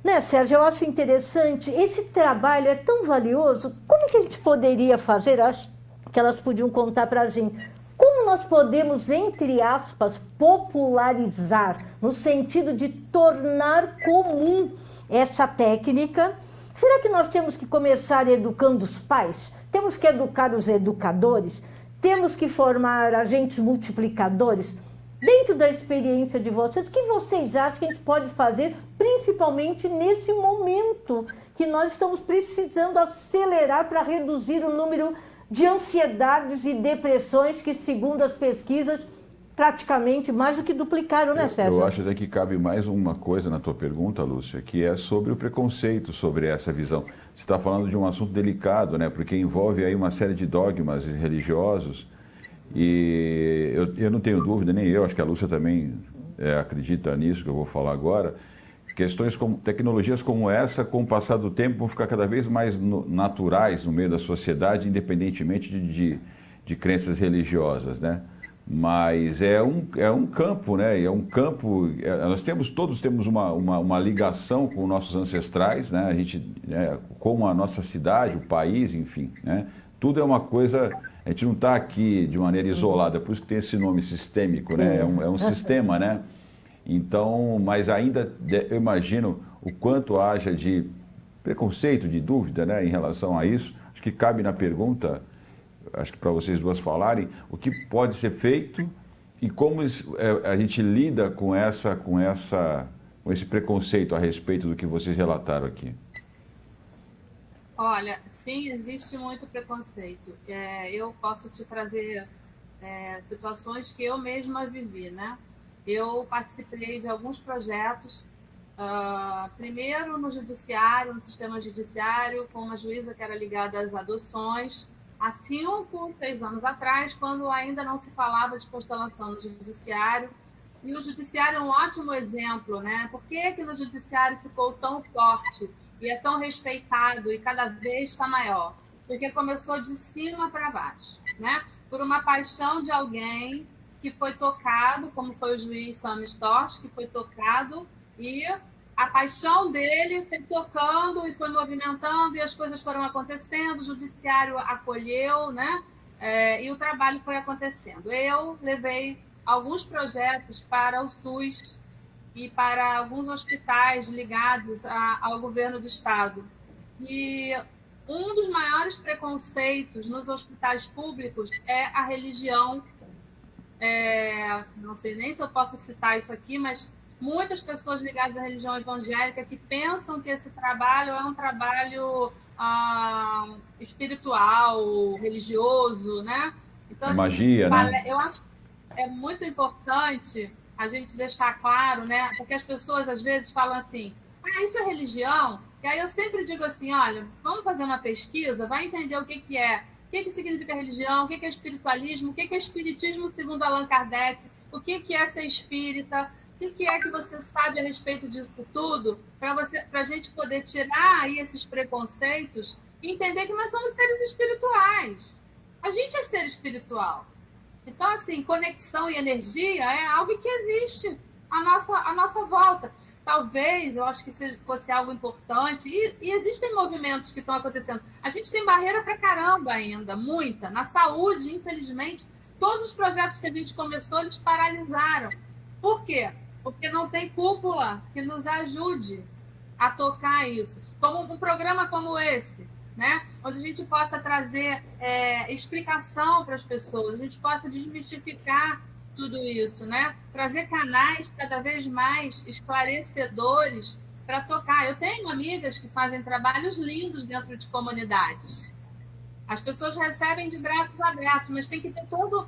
Né, Sérgio, eu acho interessante, esse trabalho é tão valioso, como que a gente poderia fazer, acho que elas podiam contar para a gente, como nós podemos, entre aspas, popularizar, no sentido de tornar comum essa técnica? Será que nós temos que começar educando os pais? Temos que educar os educadores? Temos que formar agentes multiplicadores? Dentro da experiência de vocês, o que vocês acham que a gente pode fazer, principalmente nesse momento que nós estamos precisando acelerar para reduzir o número de ansiedades e depressões que, segundo as pesquisas, praticamente mais do que duplicaram, né, Sérgio? Eu acho até que cabe mais uma coisa na tua pergunta, Lúcia, que é sobre o preconceito, sobre essa visão. Você está falando de um assunto delicado, né, porque envolve aí uma série de dogmas religiosos. E eu não tenho dúvida, nem eu, acho que a Lúcia também acredita nisso que eu vou falar agora, questões como tecnologias como essa, com o passar do tempo, vão ficar cada vez mais naturais no meio da sociedade, independentemente de crenças religiosas, né? Mas é um campo, né? É um campo, todos temos uma ligação com nossos ancestrais, né? A gente, com a nossa cidade, o país, enfim, né? Tudo é uma coisa. A gente não está aqui de maneira isolada, por isso que tem esse nome sistêmico, né? É um sistema, né? Então, mas ainda eu imagino o quanto haja de preconceito, de dúvida, né, em relação a isso. Acho que cabe na pergunta, acho que para vocês duas falarem, o que pode ser feito e como a gente lida com esse preconceito a respeito do que vocês relataram aqui. Olha, sim, existe muito preconceito. Eu posso te trazer situações que eu mesma vivi, né? Eu participei de alguns projetos, primeiro no judiciário, no sistema judiciário, com uma juíza que era ligada às adoções, há 5, 6 anos atrás, quando ainda não se falava de constelação no judiciário. E o judiciário é um ótimo exemplo, né? Por que que no judiciário ficou tão forte e é tão respeitado e cada vez está maior? Porque começou de cima para baixo, né? Por uma paixão de alguém que foi tocado, como foi o juiz Sam Storch, que foi tocado, e a paixão dele foi tocando e foi movimentando, e as coisas foram acontecendo, o judiciário acolheu, né? E o trabalho foi acontecendo. Eu levei alguns projetos para o SUS e para alguns hospitais ligados ao governo do estado. E um dos maiores preconceitos nos hospitais públicos é a religião. Não sei nem se eu posso citar isso aqui, mas muitas pessoas ligadas à religião evangélica que pensam que esse trabalho é um trabalho espiritual, religioso, né? Então, magia, assim, né? Eu acho que é muito importante a gente deixar claro, né? Porque as pessoas às vezes falam assim, isso é religião? E aí eu sempre digo assim, olha, vamos fazer uma pesquisa, vai entender o que é, o que significa religião, o que é espiritualismo, o que é espiritismo segundo Allan Kardec, o que é ser espírita, o que é que você sabe a respeito disso tudo, para a gente poder tirar aí esses preconceitos e entender que nós somos seres espirituais. A gente é ser espiritual. Então, assim, conexão e energia é algo que existe à nossa volta. Talvez, eu acho que fosse algo importante, e existem movimentos que estão acontecendo. A gente tem barreira pra caramba ainda, muita. Na saúde, infelizmente, todos os projetos que a gente começou, eles paralisaram. Por quê? Porque não tem cúpula que nos ajude a tocar isso. Como um programa como esse, né? Onde a gente possa trazer explicação para as pessoas, a gente possa desmistificar tudo isso, né? Trazer canais cada vez mais esclarecedores para tocar. Eu tenho amigas que fazem trabalhos lindos dentro de comunidades. As pessoas recebem de braços abertos, mas tem que ter todo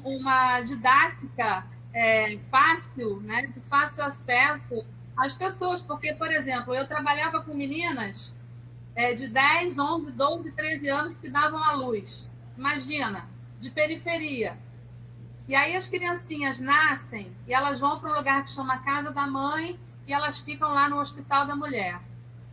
uma didática fácil, né? De fácil acesso às pessoas. Porque, por exemplo, eu trabalhava com meninas de 10, 11, 12, 13 anos que davam à luz. Imagina, de periferia. E aí as criancinhas nascem e elas vão para um lugar que chama Casa da Mãe e elas ficam lá no Hospital da Mulher.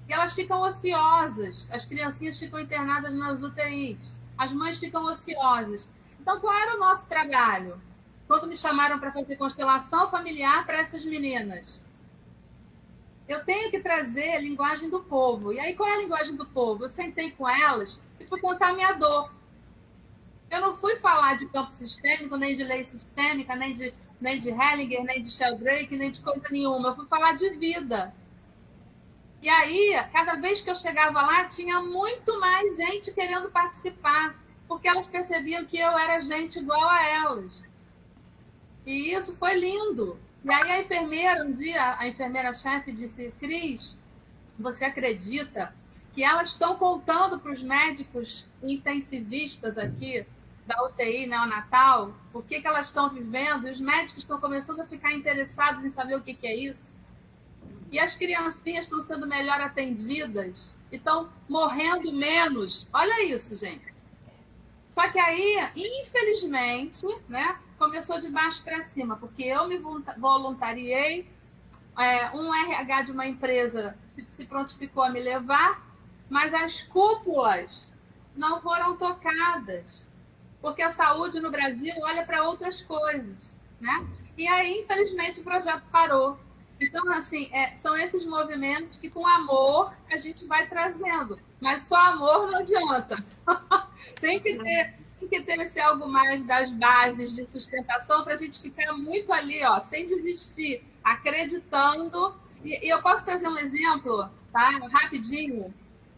E elas ficam ociosas, as criancinhas ficam internadas nas UTIs, as mães ficam ociosas. Então, qual era o nosso trabalho? Quando me chamaram para fazer constelação familiar para essas meninas, eu tenho que trazer a linguagem do povo. E aí, qual é a linguagem do povo? Eu sentei com elas e fui contar a minha dor. Eu não fui falar de campo sistêmico, nem de lei sistêmica, nem de Hellinger, nem de Sheldrake, nem de coisa nenhuma. Eu fui falar de vida. E aí, cada vez que eu chegava lá, tinha muito mais gente querendo participar, porque elas percebiam que eu era gente igual a elas. E isso foi lindo. E aí a enfermeira, um dia, a enfermeira-chefe disse, Cris, você acredita que elas estão contando para os médicos intensivistas aqui da UTI neonatal o que elas estão vivendo, e os médicos estão começando a ficar interessados em saber o que é isso. E as criancinhas estão sendo melhor atendidas, estão morrendo menos. Olha isso, gente. Só que aí, infelizmente, né, começou de baixo para cima, porque eu me voluntariei, um RH de uma empresa se prontificou a me levar, mas as cúpulas não foram tocadas, porque a saúde no Brasil olha para outras coisas, né? E aí, infelizmente, o projeto parou. Então, assim, são esses movimentos que, com amor, a gente vai trazendo. Mas só amor não adianta. Tem que ter esse algo mais das bases de sustentação para a gente ficar muito ali, ó, sem desistir, acreditando. E eu posso trazer um exemplo, tá? Rapidinho,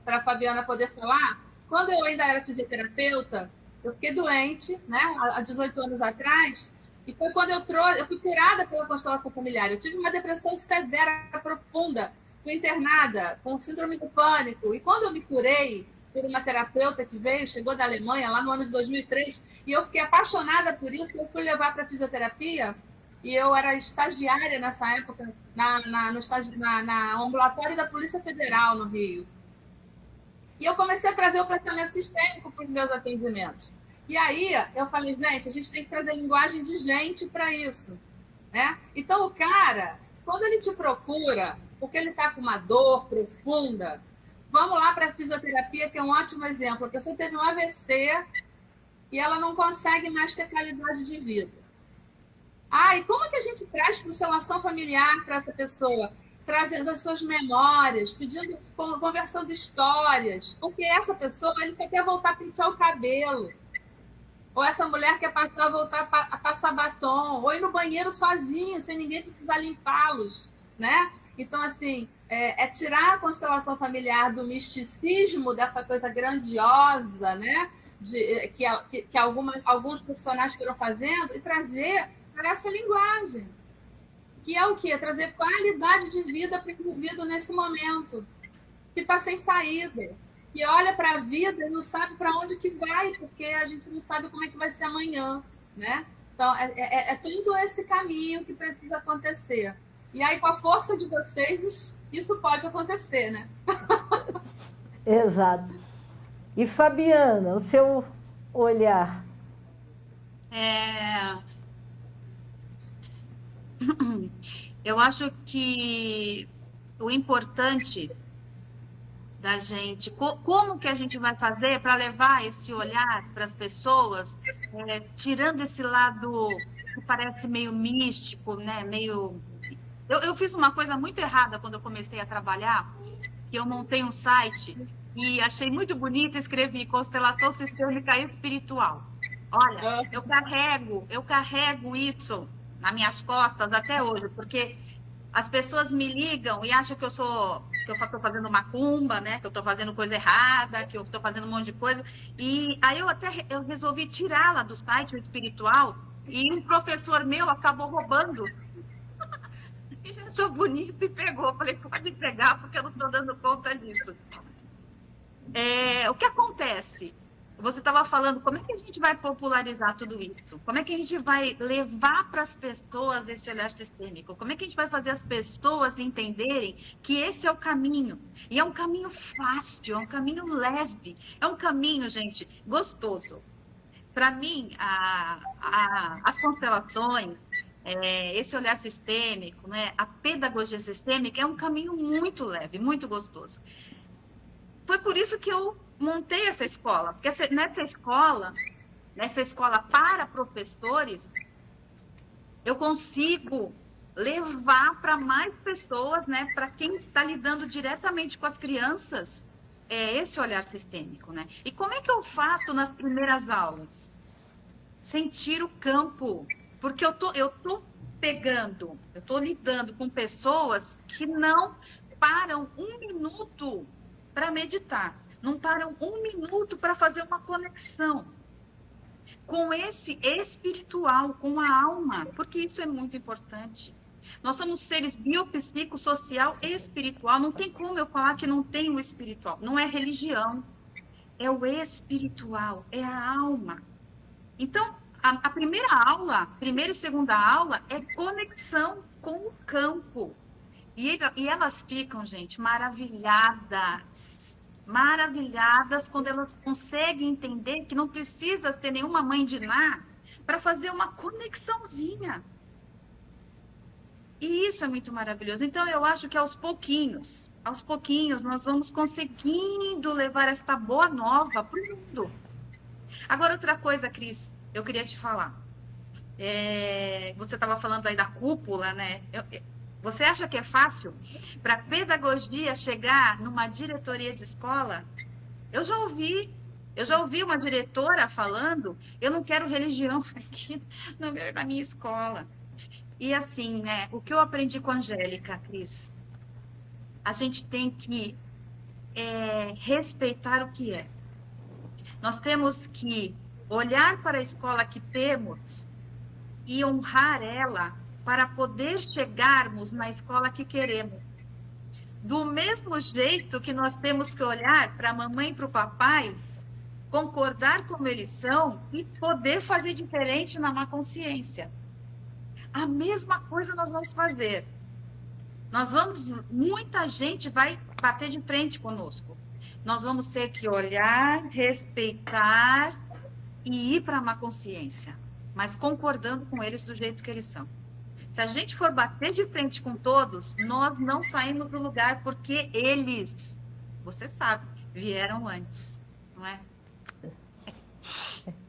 para a Fabiana poder falar. Quando eu ainda era fisioterapeuta, eu fiquei doente, né, há 18 anos atrás, e foi quando eu fui curada pela constelação familiar. Eu tive uma depressão severa, profunda, fui internada com síndrome do pânico. E quando eu me curei por uma terapeuta que chegou da Alemanha, lá no ano de 2003, e eu fiquei apaixonada por isso, que eu fui levar para a fisioterapia, e eu era estagiária nessa época, no ambulatório da Polícia Federal, no Rio. E eu comecei a trazer o pensamento sistêmico para os meus atendimentos. E aí eu falei, gente, a gente tem que trazer linguagem de gente para isso, né? Então o cara, quando ele te procura, porque ele está com uma dor profunda, vamos lá para a fisioterapia, que é um ótimo exemplo. A pessoa teve um AVC e ela não consegue mais ter qualidade de vida. E como é que a gente traz constelação familiar para essa pessoa? Trazendo as suas memórias, conversando histórias. Porque essa pessoa, ele só quer voltar a pentear o cabelo. Ou essa mulher quer voltar a passar batom. Ou ir no banheiro sozinho, sem ninguém precisar limpá-los, né? Então, assim, é tirar a constelação familiar do misticismo, dessa coisa grandiosa, né? Que alguns profissionais foram fazendo, e trazer para essa linguagem. Que é o quê? Trazer qualidade de vida para o indivíduo nesse momento, que está sem saída, que olha para a vida e não sabe para onde que vai, porque a gente não sabe como é que vai ser amanhã, né? Então, é todo esse caminho que precisa acontecer. E aí, com a força de vocês, isso pode acontecer, né? Exato. E, Fabiana, o seu olhar? Eu acho que o importante da gente, como que a gente vai fazer para levar esse olhar para as pessoas, tirando esse lado que parece meio místico, né? Eu fiz uma coisa muito errada quando eu comecei a trabalhar, que eu montei um site e achei muito bonito, escrevi constelação sistêmica espiritual. Olha, eu carrego isso nas minhas costas até hoje, porque as pessoas me ligam e acham que eu estou fazendo macumba, né? Que eu estou fazendo coisa errada, que eu estou fazendo um monte de coisa. E aí eu resolvi tirá-la do site espiritual e um professor meu acabou roubando. Ele achou bonito e pegou. Falei, pode pegar, porque eu não estou dando conta disso. O que acontece? Você estava falando, como é que a gente vai popularizar tudo isso? Como é que a gente vai levar para as pessoas esse olhar sistêmico? Como é que a gente vai fazer as pessoas entenderem que esse é o caminho? E é um caminho fácil, é um caminho leve, é um caminho, gente, gostoso. Para mim, as constelações, esse olhar sistêmico, né, a pedagogia sistêmica é um caminho muito leve, muito gostoso. Foi por isso que eu montei essa escola, porque nessa escola para professores, eu consigo levar para mais pessoas, né, para quem está lidando diretamente com as crianças, esse olhar sistêmico, né? E como é que eu faço nas primeiras aulas? Sentir o campo, porque eu tô lidando com pessoas que não param um minuto para meditar. Não param um minuto para fazer uma conexão com esse espiritual, com a alma, porque isso é muito importante. Nós somos seres biopsicossocial e espiritual. Não tem como eu falar que não tem o espiritual. Não é religião, é o espiritual, é a alma. Então, a primeira e segunda aula é conexão com o campo. E elas ficam, gente, maravilhadas quando elas conseguem entender que não precisa ter nenhuma mãe de Ná para fazer uma conexãozinha. E isso é muito maravilhoso. Então, eu acho que aos pouquinhos, nós vamos conseguindo levar esta boa nova para o mundo. Agora, outra coisa, Cris, eu queria te falar. Você estava falando aí da cúpula, né? Você acha que é fácil para a pedagogia chegar numa diretoria de escola? Eu já ouvi uma diretora falando, eu não quero religião aqui na minha escola. E assim, né, o que eu aprendi com a Angélica, Cris, a gente tem que respeitar o que é. Nós temos que olhar para a escola que temos e honrar ela para poder chegarmos na escola que queremos. Do mesmo jeito que nós temos que olhar para a mamãe e para o papai, concordar como eles são e poder fazer diferente na má consciência. A mesma coisa nós vamos fazer. Muita gente vai bater de frente conosco. nós vamos ter que olhar, respeitar e ir para uma consciência, mas concordando com eles do jeito que eles são. Se a gente for bater de frente com todos, nós não saímos do lugar, porque eles, você sabe, vieram antes, não é?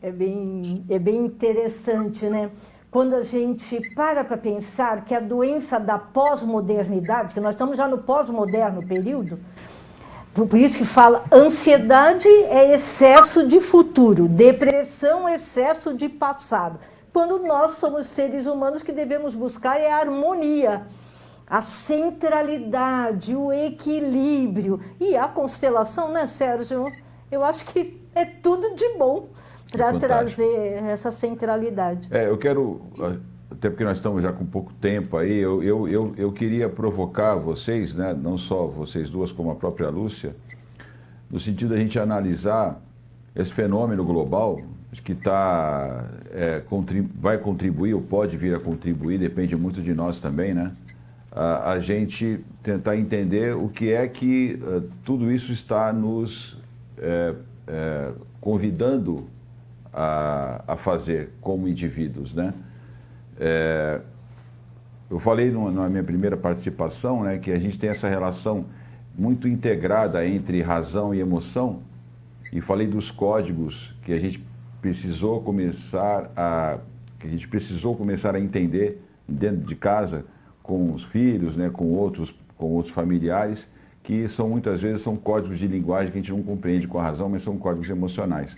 É bem interessante, né? Quando a gente para pensar que a doença da pós-modernidade, que nós estamos já no pós-moderno período, por isso que fala, ansiedade é excesso de futuro, depressão é excesso de passado. Quando nós somos seres humanos, que devemos buscar é a harmonia, a centralidade, o equilíbrio. E a constelação, né, Sérgio? Eu acho que é tudo de bom para trazer essa centralidade. Eu quero, até porque nós estamos já com pouco tempo aí, eu queria provocar vocês, né, não só vocês duas, como a própria Lúcia, no sentido da gente analisar esse fenômeno global, que vai contribuir, ou pode vir a contribuir, depende muito de nós também, né? A gente tentar entender o que é que tudo isso está nos convidando a fazer como indivíduos, né? Eu falei na minha primeira participação, né, que a gente tem essa relação muito integrada entre razão e emoção, e falei dos códigos que a gente precisou começar a entender dentro de casa, com os filhos, né, com outros familiares, que muitas vezes são códigos de linguagem que a gente não compreende com a razão, mas são códigos emocionais.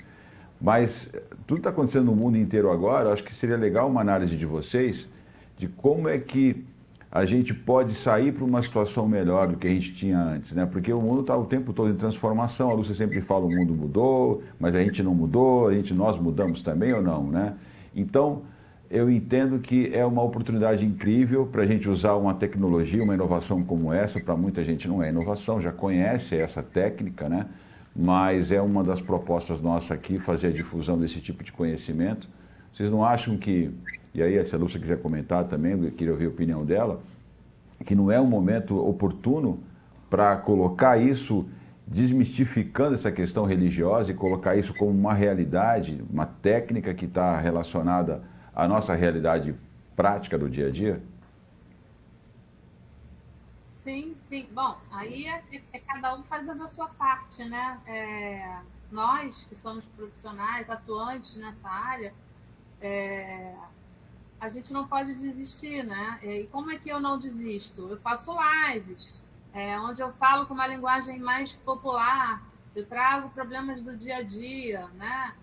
Mas tudo está acontecendo no mundo inteiro agora, acho que seria legal uma análise de vocês, de como é que a gente pode sair para uma situação melhor do que a gente tinha antes, né? Porque o mundo está o tempo todo em transformação, a Lúcia sempre fala, o mundo mudou, mas a gente não mudou, nós mudamos também ou não, né? Então, eu entendo que é uma oportunidade incrível para a gente usar uma tecnologia, uma inovação como essa. Para muita gente não é inovação, já conhece essa técnica, né? Mas é uma das propostas nossas aqui, fazer a difusão desse tipo de conhecimento. Vocês não acham que, e aí se a Lúcia quiser comentar também, eu queria ouvir a opinião dela, que não é um momento oportuno para colocar isso, desmistificando essa questão religiosa e colocar isso como uma realidade, uma técnica que está relacionada à nossa realidade prática do dia a dia? Sim. Bom, aí cada um fazendo a sua parte, né? Nós, que somos profissionais, atuantes nessa área, a gente não pode desistir, né? E como é que eu não desisto? Eu faço lives, onde eu falo com uma linguagem mais popular, eu trago problemas do dia a dia, né?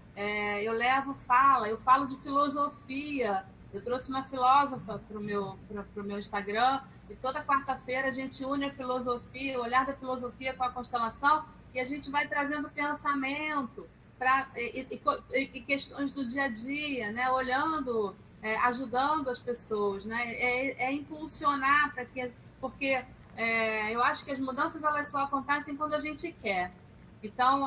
Eu falo de filosofia. Eu trouxe uma filósofa para o meu Instagram, e toda quarta-feira a gente une a filosofia, o olhar da filosofia com a constelação, e a gente vai trazendo pensamento e questões do dia a dia, né? Olhando, ajudando as pessoas, né? Impulsionar porque eu acho que as mudanças elas só acontecem quando a gente quer. Então,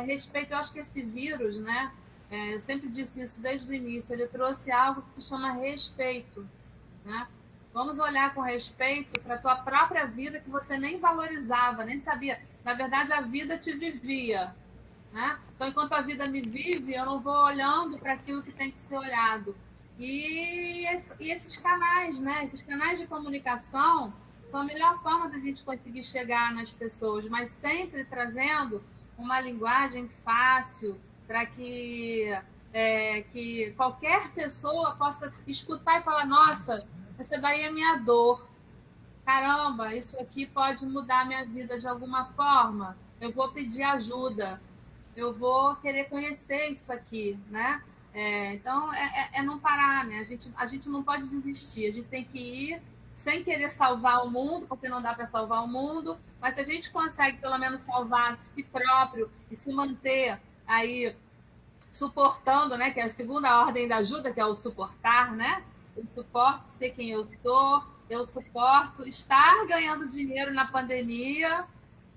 respeito. Eu acho que esse vírus, né? Eu sempre disse isso desde o início, ele trouxe algo que se chama respeito, né? Vamos olhar com respeito para a tua própria vida, que você nem valorizava, nem sabia. Na verdade, a vida te vivia, né? Então, enquanto a vida me vive, eu não vou olhando para aquilo que tem que ser olhado. E esses canais, né? Esses canais de comunicação são a melhor forma da gente conseguir chegar nas pessoas, mas sempre trazendo uma linguagem fácil, para que qualquer pessoa possa escutar e falar, nossa, essa daí é minha dor. Caramba, isso aqui pode mudar a minha vida de alguma forma. Eu vou pedir ajuda. Eu vou querer conhecer isso aqui, né? Então, não parar, né? A gente não pode desistir. A gente tem que ir sem querer salvar o mundo, porque não dá para salvar o mundo. Mas se a gente consegue, pelo menos, salvar a si próprio e se manter aí suportando, né? Que é a segunda ordem da ajuda, que é o suportar, né? Eu suporto ser quem eu sou, eu suporto estar ganhando dinheiro na pandemia,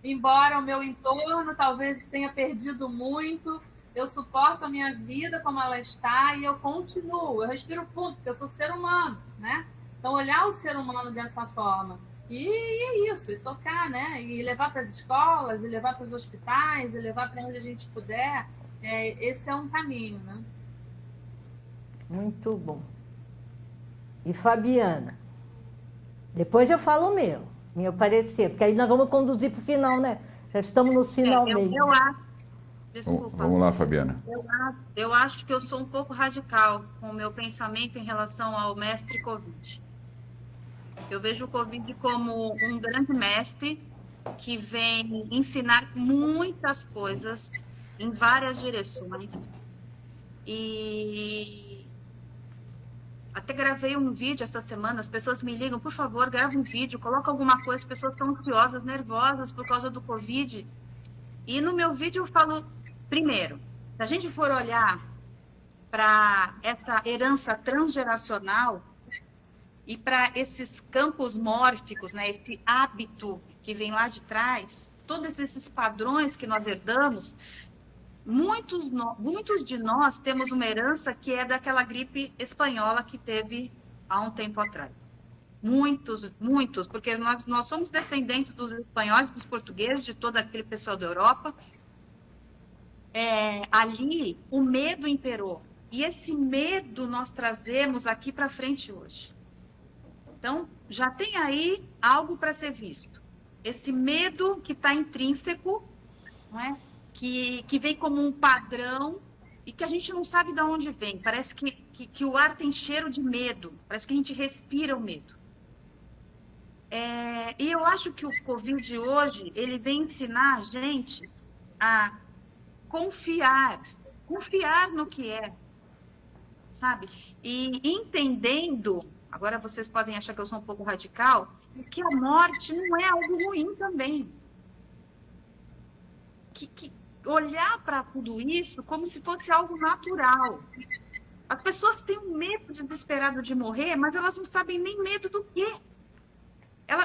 embora o meu entorno talvez tenha perdido muito, eu suporto a minha vida como ela está e eu continuo, eu respiro fundo, porque eu sou ser humano, né? Então, olhar o ser humano dessa forma. E é isso, e tocar, né? E levar para as escolas, e levar para os hospitais, e levar para onde a gente puder. Esse é um caminho, né? Muito bom. E Fabiana? Depois eu falo o meu parecer, porque aí nós vamos conduzir para o final, né? Já estamos nos finalmente. Eu acho. Desculpa. Vamos lá, Fabiana. Eu acho que eu sou um pouco radical com o meu pensamento em relação ao mestre Covid. Eu vejo o Covid como um grande mestre que vem ensinar muitas coisas em várias direções. E até gravei um vídeo essa semana, as pessoas me ligam, por favor, grava um vídeo, coloca alguma coisa, as pessoas estão ansiosas, nervosas por causa do Covid. E no meu vídeo eu falo, primeiro, se a gente for olhar para essa herança transgeracional e para esses campos mórficos, né, esse hábito que vem lá de trás, todos esses padrões que nós herdamos, muitos de nós temos uma herança que é daquela gripe espanhola que teve há um tempo atrás. Muitos, porque nós somos descendentes dos espanhóis, dos portugueses, de todo aquele pessoal da Europa. Ali, o medo imperou. E esse medo nós trazemos aqui para frente hoje. Então, já tem aí algo para ser visto. Esse medo que está intrínseco, não é? Que vem como um padrão e que a gente não sabe de onde vem. Parece que o ar tem cheiro de medo. Parece que a gente respira o medo. E eu acho que o Covid hoje, ele vem ensinar a gente a confiar no que é, sabe? E entendendo, agora vocês podem achar que eu sou um pouco radical, que a morte não é algo ruim também. Que olhar para tudo isso como se fosse algo natural. As pessoas têm um medo desesperado de morrer, mas elas não sabem nem medo do quê.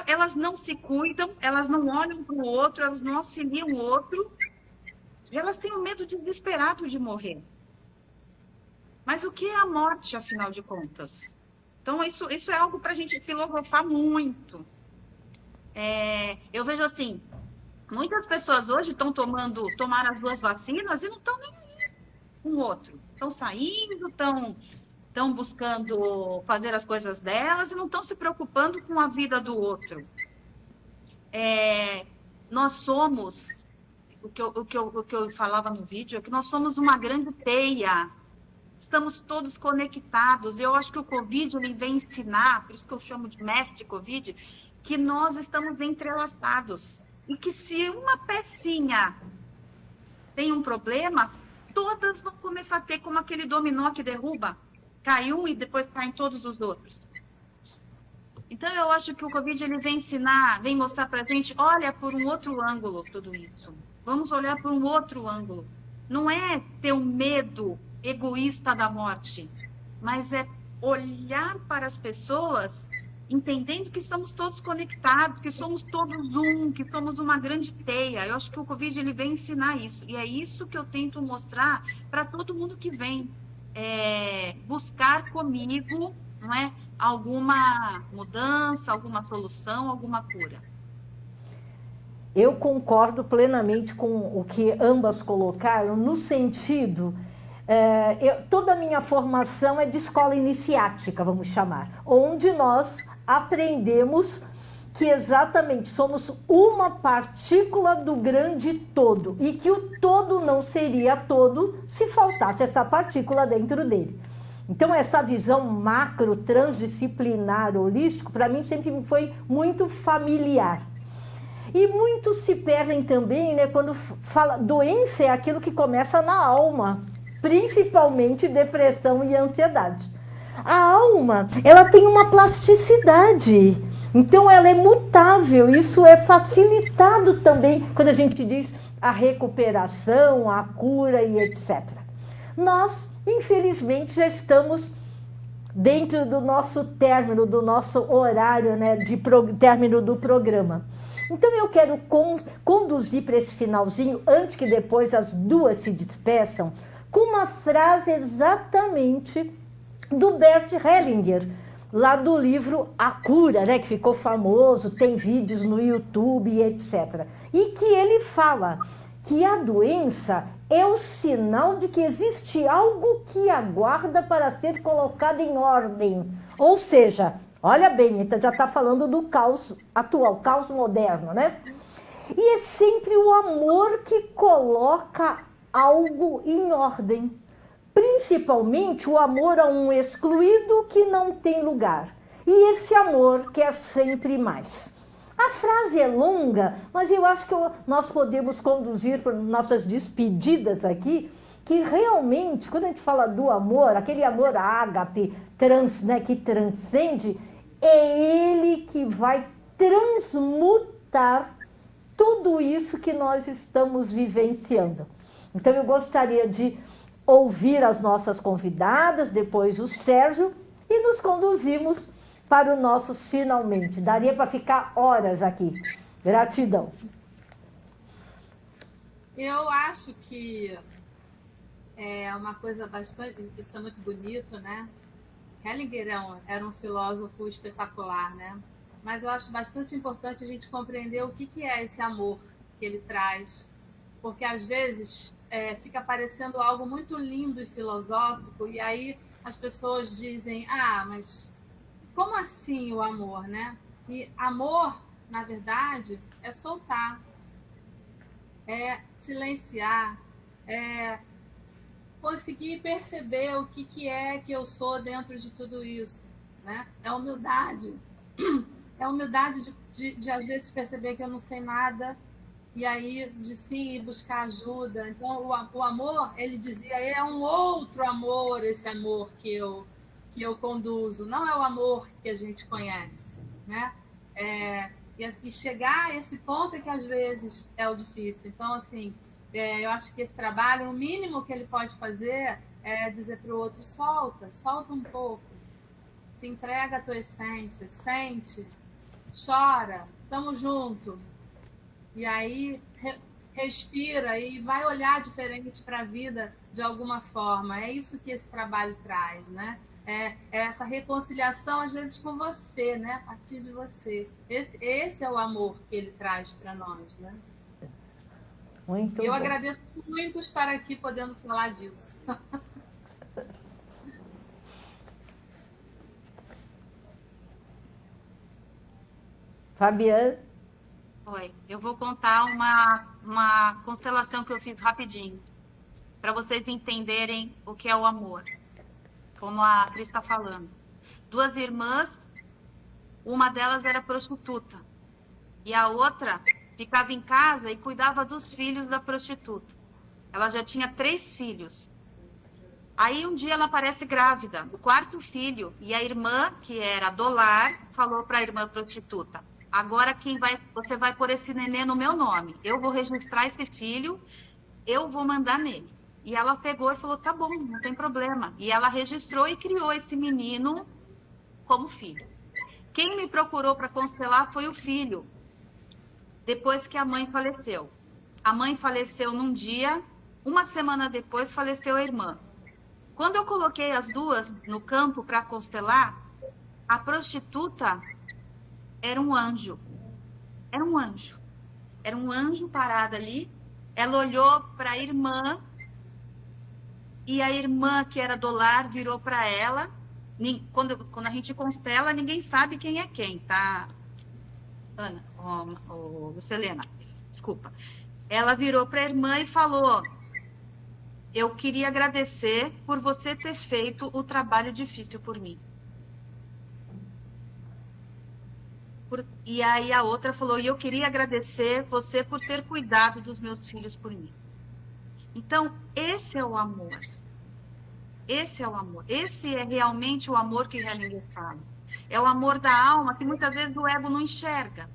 Elas não se cuidam, elas não olham para o outro, elas não auxiliam o outro, e elas têm um medo desesperado de morrer. Mas o que é a morte, afinal de contas? Então, isso é algo para a gente filosofar muito. Eu vejo assim, muitas pessoas hoje tomaram as 2 vacinas e não estão nem aí com o outro. Estão saindo, estão buscando fazer as coisas delas e não estão se preocupando com a vida do outro. Nós somos, o que eu falava no vídeo, é que nós somos uma grande teia. Estamos todos conectados. Eu acho que o Covid ele vem ensinar, por isso que eu chamo de mestre Covid, que nós estamos entrelaçados. E que se uma pecinha tem um problema, todas vão começar a ter como aquele dominó que derruba. Cai um e depois caem todos os outros. Então, eu acho que o Covid ele vem ensinar, vem mostrar para a gente, olha por um outro ângulo tudo isso. Vamos olhar por um outro ângulo. Não é ter um medo egoísta da morte, mas é olhar para as pessoas entendendo que estamos todos conectados, que somos todos que somos uma grande teia. Eu acho que o Covid ele vem ensinar isso. E é isso que eu tento mostrar para todo mundo que vem. Buscar comigo, não é, alguma mudança, alguma solução, alguma cura. Eu concordo plenamente com o que ambas colocaram, no sentido, toda a minha formação é de escola iniciática, vamos chamar, onde nós aprendemos que exatamente somos uma partícula do grande todo e que o todo não seria todo se faltasse essa partícula dentro dele. Então, essa visão macro, transdisciplinar, holístico, para mim sempre foi muito familiar. E muitos se perdem também, né, quando fala doença é aquilo que começa na alma, principalmente depressão e ansiedade. A alma, ela tem uma plasticidade, então ela é mutável, isso é facilitado também quando a gente diz a recuperação, a cura e etc. Nós, infelizmente, já estamos dentro do nosso término, do nosso horário, né, de término do programa. Então eu quero conduzir para esse finalzinho, antes que depois as duas se despeçam, com uma frase exatamente do Bert Hellinger, lá do livro A Cura, né, que ficou famoso, tem vídeos no YouTube e etc. E que ele fala que a doença é o sinal de que existe algo que aguarda para ser colocado em ordem. Ou seja, olha bem, então já está falando do caos atual, caos moderno, né? E é sempre o amor que coloca algo em ordem. Principalmente o amor a um excluído que não tem lugar. E esse amor quer sempre mais. A frase é longa, mas eu acho que nós podemos conduzir para nossas despedidas aqui, que realmente, quando a gente fala do amor, aquele amor ágape, né, que transcende, é ele que vai transmutar tudo isso que nós estamos vivenciando. Então eu gostaria de ouvir as nossas convidadas, depois o Sérgio, e nos conduzimos para os nossos finalmente. Daria para ficar horas aqui. Gratidão. Eu acho que é uma coisa bastante... Isso é muito bonito, né? Hellinger era um filósofo espetacular, né? Mas eu acho bastante importante a gente compreender o que é esse amor que ele traz. Porque, às vezes, fica parecendo algo muito lindo e filosófico, e aí as pessoas dizem, mas como assim o amor, né? E amor, na verdade, é soltar, é silenciar, é conseguir perceber o que é que eu sou dentro de tudo isso, né? É humildade. É humildade de às vezes, perceber que eu não sei nada, e aí de sim ir buscar ajuda. Então, o amor, ele dizia, é um outro amor, esse amor que eu conduzo, não é o amor que a gente conhece, né? E chegar a esse ponto é que às vezes é o difícil. Então, assim, eu acho que esse trabalho, o mínimo que ele pode fazer é dizer para o outro, solta um pouco, se entrega à tua essência, sente, chora, tamo junto. E aí respira e vai olhar diferente para a vida de alguma forma. É isso que esse trabalho traz, né? É essa reconciliação, às vezes, com você, né? A partir de você. Esse é o amor que ele traz para nós, né? Muito Eu bom. agradeço muito estar aqui podendo falar disso. Fabiana? Oi, eu vou contar uma constelação que eu fiz rapidinho, para vocês entenderem o que é o amor, como a Cris está falando. 2 irmãs, uma delas era prostituta, e a outra ficava em casa e cuidava dos filhos da prostituta. Ela já tinha 3 filhos. Aí um dia ela aparece grávida, o 4º filho, e a irmã, que era do lar, falou para a irmã prostituta, agora você vai pôr esse nenê no meu nome. Eu vou registrar esse filho, eu vou mandar nele. E ela pegou e falou, tá bom, não tem problema. E ela registrou e criou esse menino como filho. Quem me procurou para constelar foi o filho, depois que a mãe faleceu. A mãe faleceu num dia, uma semana depois faleceu a irmã. Quando eu coloquei as 2 no campo para constelar, a prostituta era um anjo. Era um anjo. Era um anjo parado ali. Ela olhou para a irmã e a irmã, que era do lar, virou para ela. Quando a gente constela, ninguém sabe quem é quem, tá? Ana, Selena, desculpa. Ela virou para a irmã e falou, eu queria agradecer por você ter feito o trabalho difícil por mim. E aí a outra falou, e eu queria agradecer você por ter cuidado dos meus filhos por mim. Então, esse é o amor. Esse é o amor. Esse é realmente o amor que Hellinger fala. É o amor da alma que muitas vezes o ego não enxerga.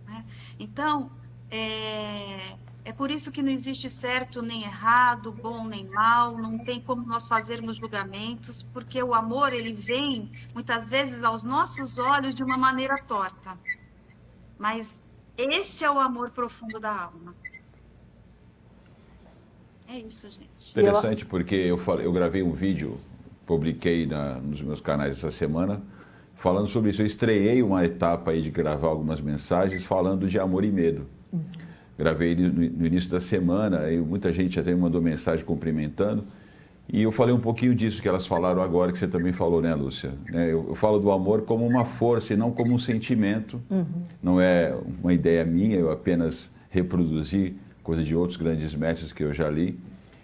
Né? Então, é por isso que não existe certo nem errado, bom nem mal, não tem como nós fazermos julgamentos, porque o amor, ele vem, muitas vezes, aos nossos olhos de uma maneira torta. Mas este é o amor profundo da alma. É isso, gente. Interessante, porque eu gravei um vídeo publiquei nos meus canais essa semana, falando sobre isso. Eu estreiei uma etapa aí de gravar algumas mensagens falando de amor e medo. Gravei no início da semana, aí muita gente até me mandou mensagem cumprimentando, e eu falei um pouquinho disso que elas falaram agora, que você também falou, né, Lúcia? Eu falo do amor como uma força e não como um sentimento. Não é uma ideia minha, eu apenas reproduzi coisa de outros grandes mestres que eu já li.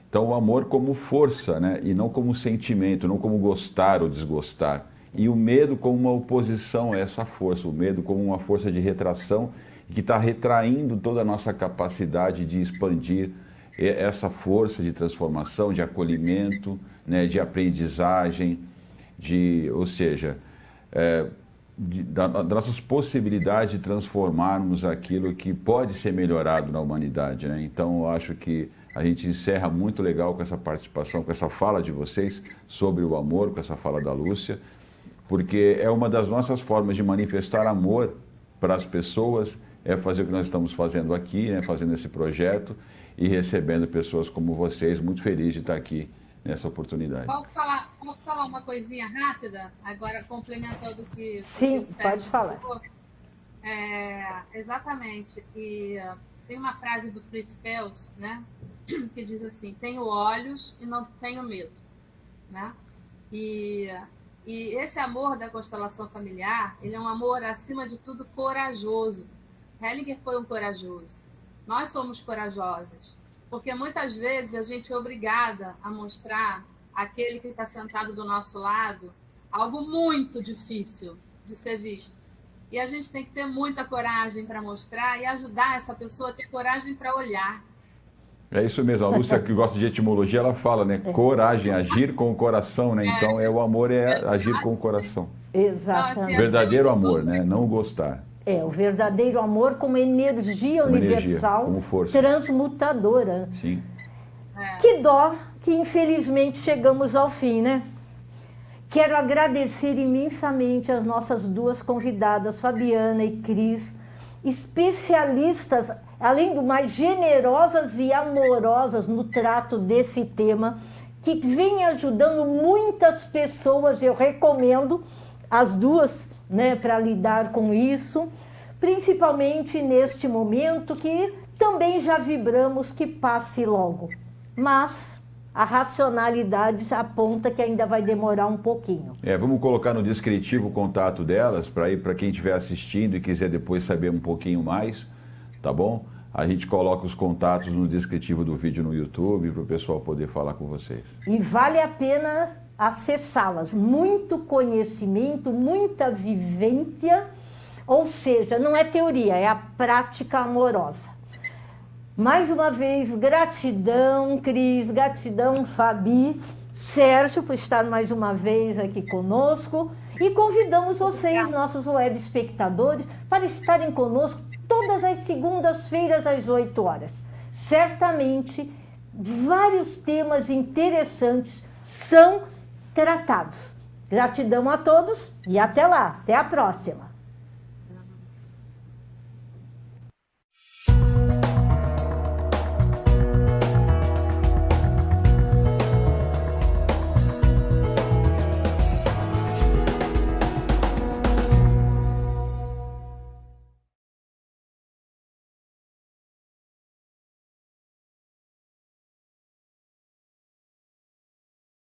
Então, o amor como força, né, e não como sentimento, não como gostar ou desgostar. E o medo como uma oposição a essa força, o medo como uma força de retração que está retraindo toda a nossa capacidade de expandir essa força de transformação, de acolhimento, né, de aprendizagem, ou seja, das nossas possibilidades de transformarmos aquilo que pode ser melhorado na humanidade, né? Então, eu acho que a gente encerra muito legal com essa participação, com essa fala de vocês sobre o amor, com essa fala da Lúcia, porque é uma das nossas formas de manifestar amor para as pessoas, é fazer o que nós estamos fazendo aqui, né, fazendo esse projeto e recebendo pessoas como vocês. Muito feliz de estar aqui nessa oportunidade. Posso falar uma coisinha rápida, agora complementando o que... Sim, pode falar. Exatamente. E tem uma frase do Fritz Perls, né, que diz assim: tenho olhos e não tenho medo, né? E esse amor da constelação familiar, ele é um amor, acima de tudo, corajoso. Hellinger foi um corajoso. Nós somos corajosas, porque muitas vezes a gente é obrigada a mostrar àquele que está sentado do nosso lado algo muito difícil de ser visto. E a gente tem que ter muita coragem para mostrar e ajudar essa pessoa a ter coragem para olhar. É isso mesmo, a Lúcia, que gosta de etimologia, ela fala, né? Coragem, agir com o coração, né? Então, o amor é agir com o coração. Exatamente. Verdadeiro amor, né? Não gostar. O verdadeiro amor como energia universal, como força transmutadora. Sim. Que dó que infelizmente chegamos ao fim, né? Quero agradecer imensamente as nossas duas convidadas, Fabiana e Cris, especialistas, além do mais, generosas e amorosas no trato desse tema, que vem ajudando muitas pessoas. Eu recomendo as duas, né, para lidar com isso, principalmente neste momento que também já vibramos que passe logo. Mas a racionalidade aponta que ainda vai demorar um pouquinho. Vamos colocar no descritivo o contato delas, para quem estiver assistindo e quiser depois saber um pouquinho mais, tá bom? A gente coloca os contatos no descritivo do vídeo no YouTube para o pessoal poder falar com vocês. E vale a pena acessá-las. Muito conhecimento, muita vivência, ou seja, não é teoria, é a prática amorosa. Mais uma vez, gratidão, Cris, gratidão, Fabi, Sérgio, por estar mais uma vez aqui conosco. E convidamos vocês, nossos web espectadores, para estarem conosco todas as segundas-feiras às 8 horas. Certamente, vários temas interessantes são tratados. Gratidão a todos e até lá, até a próxima.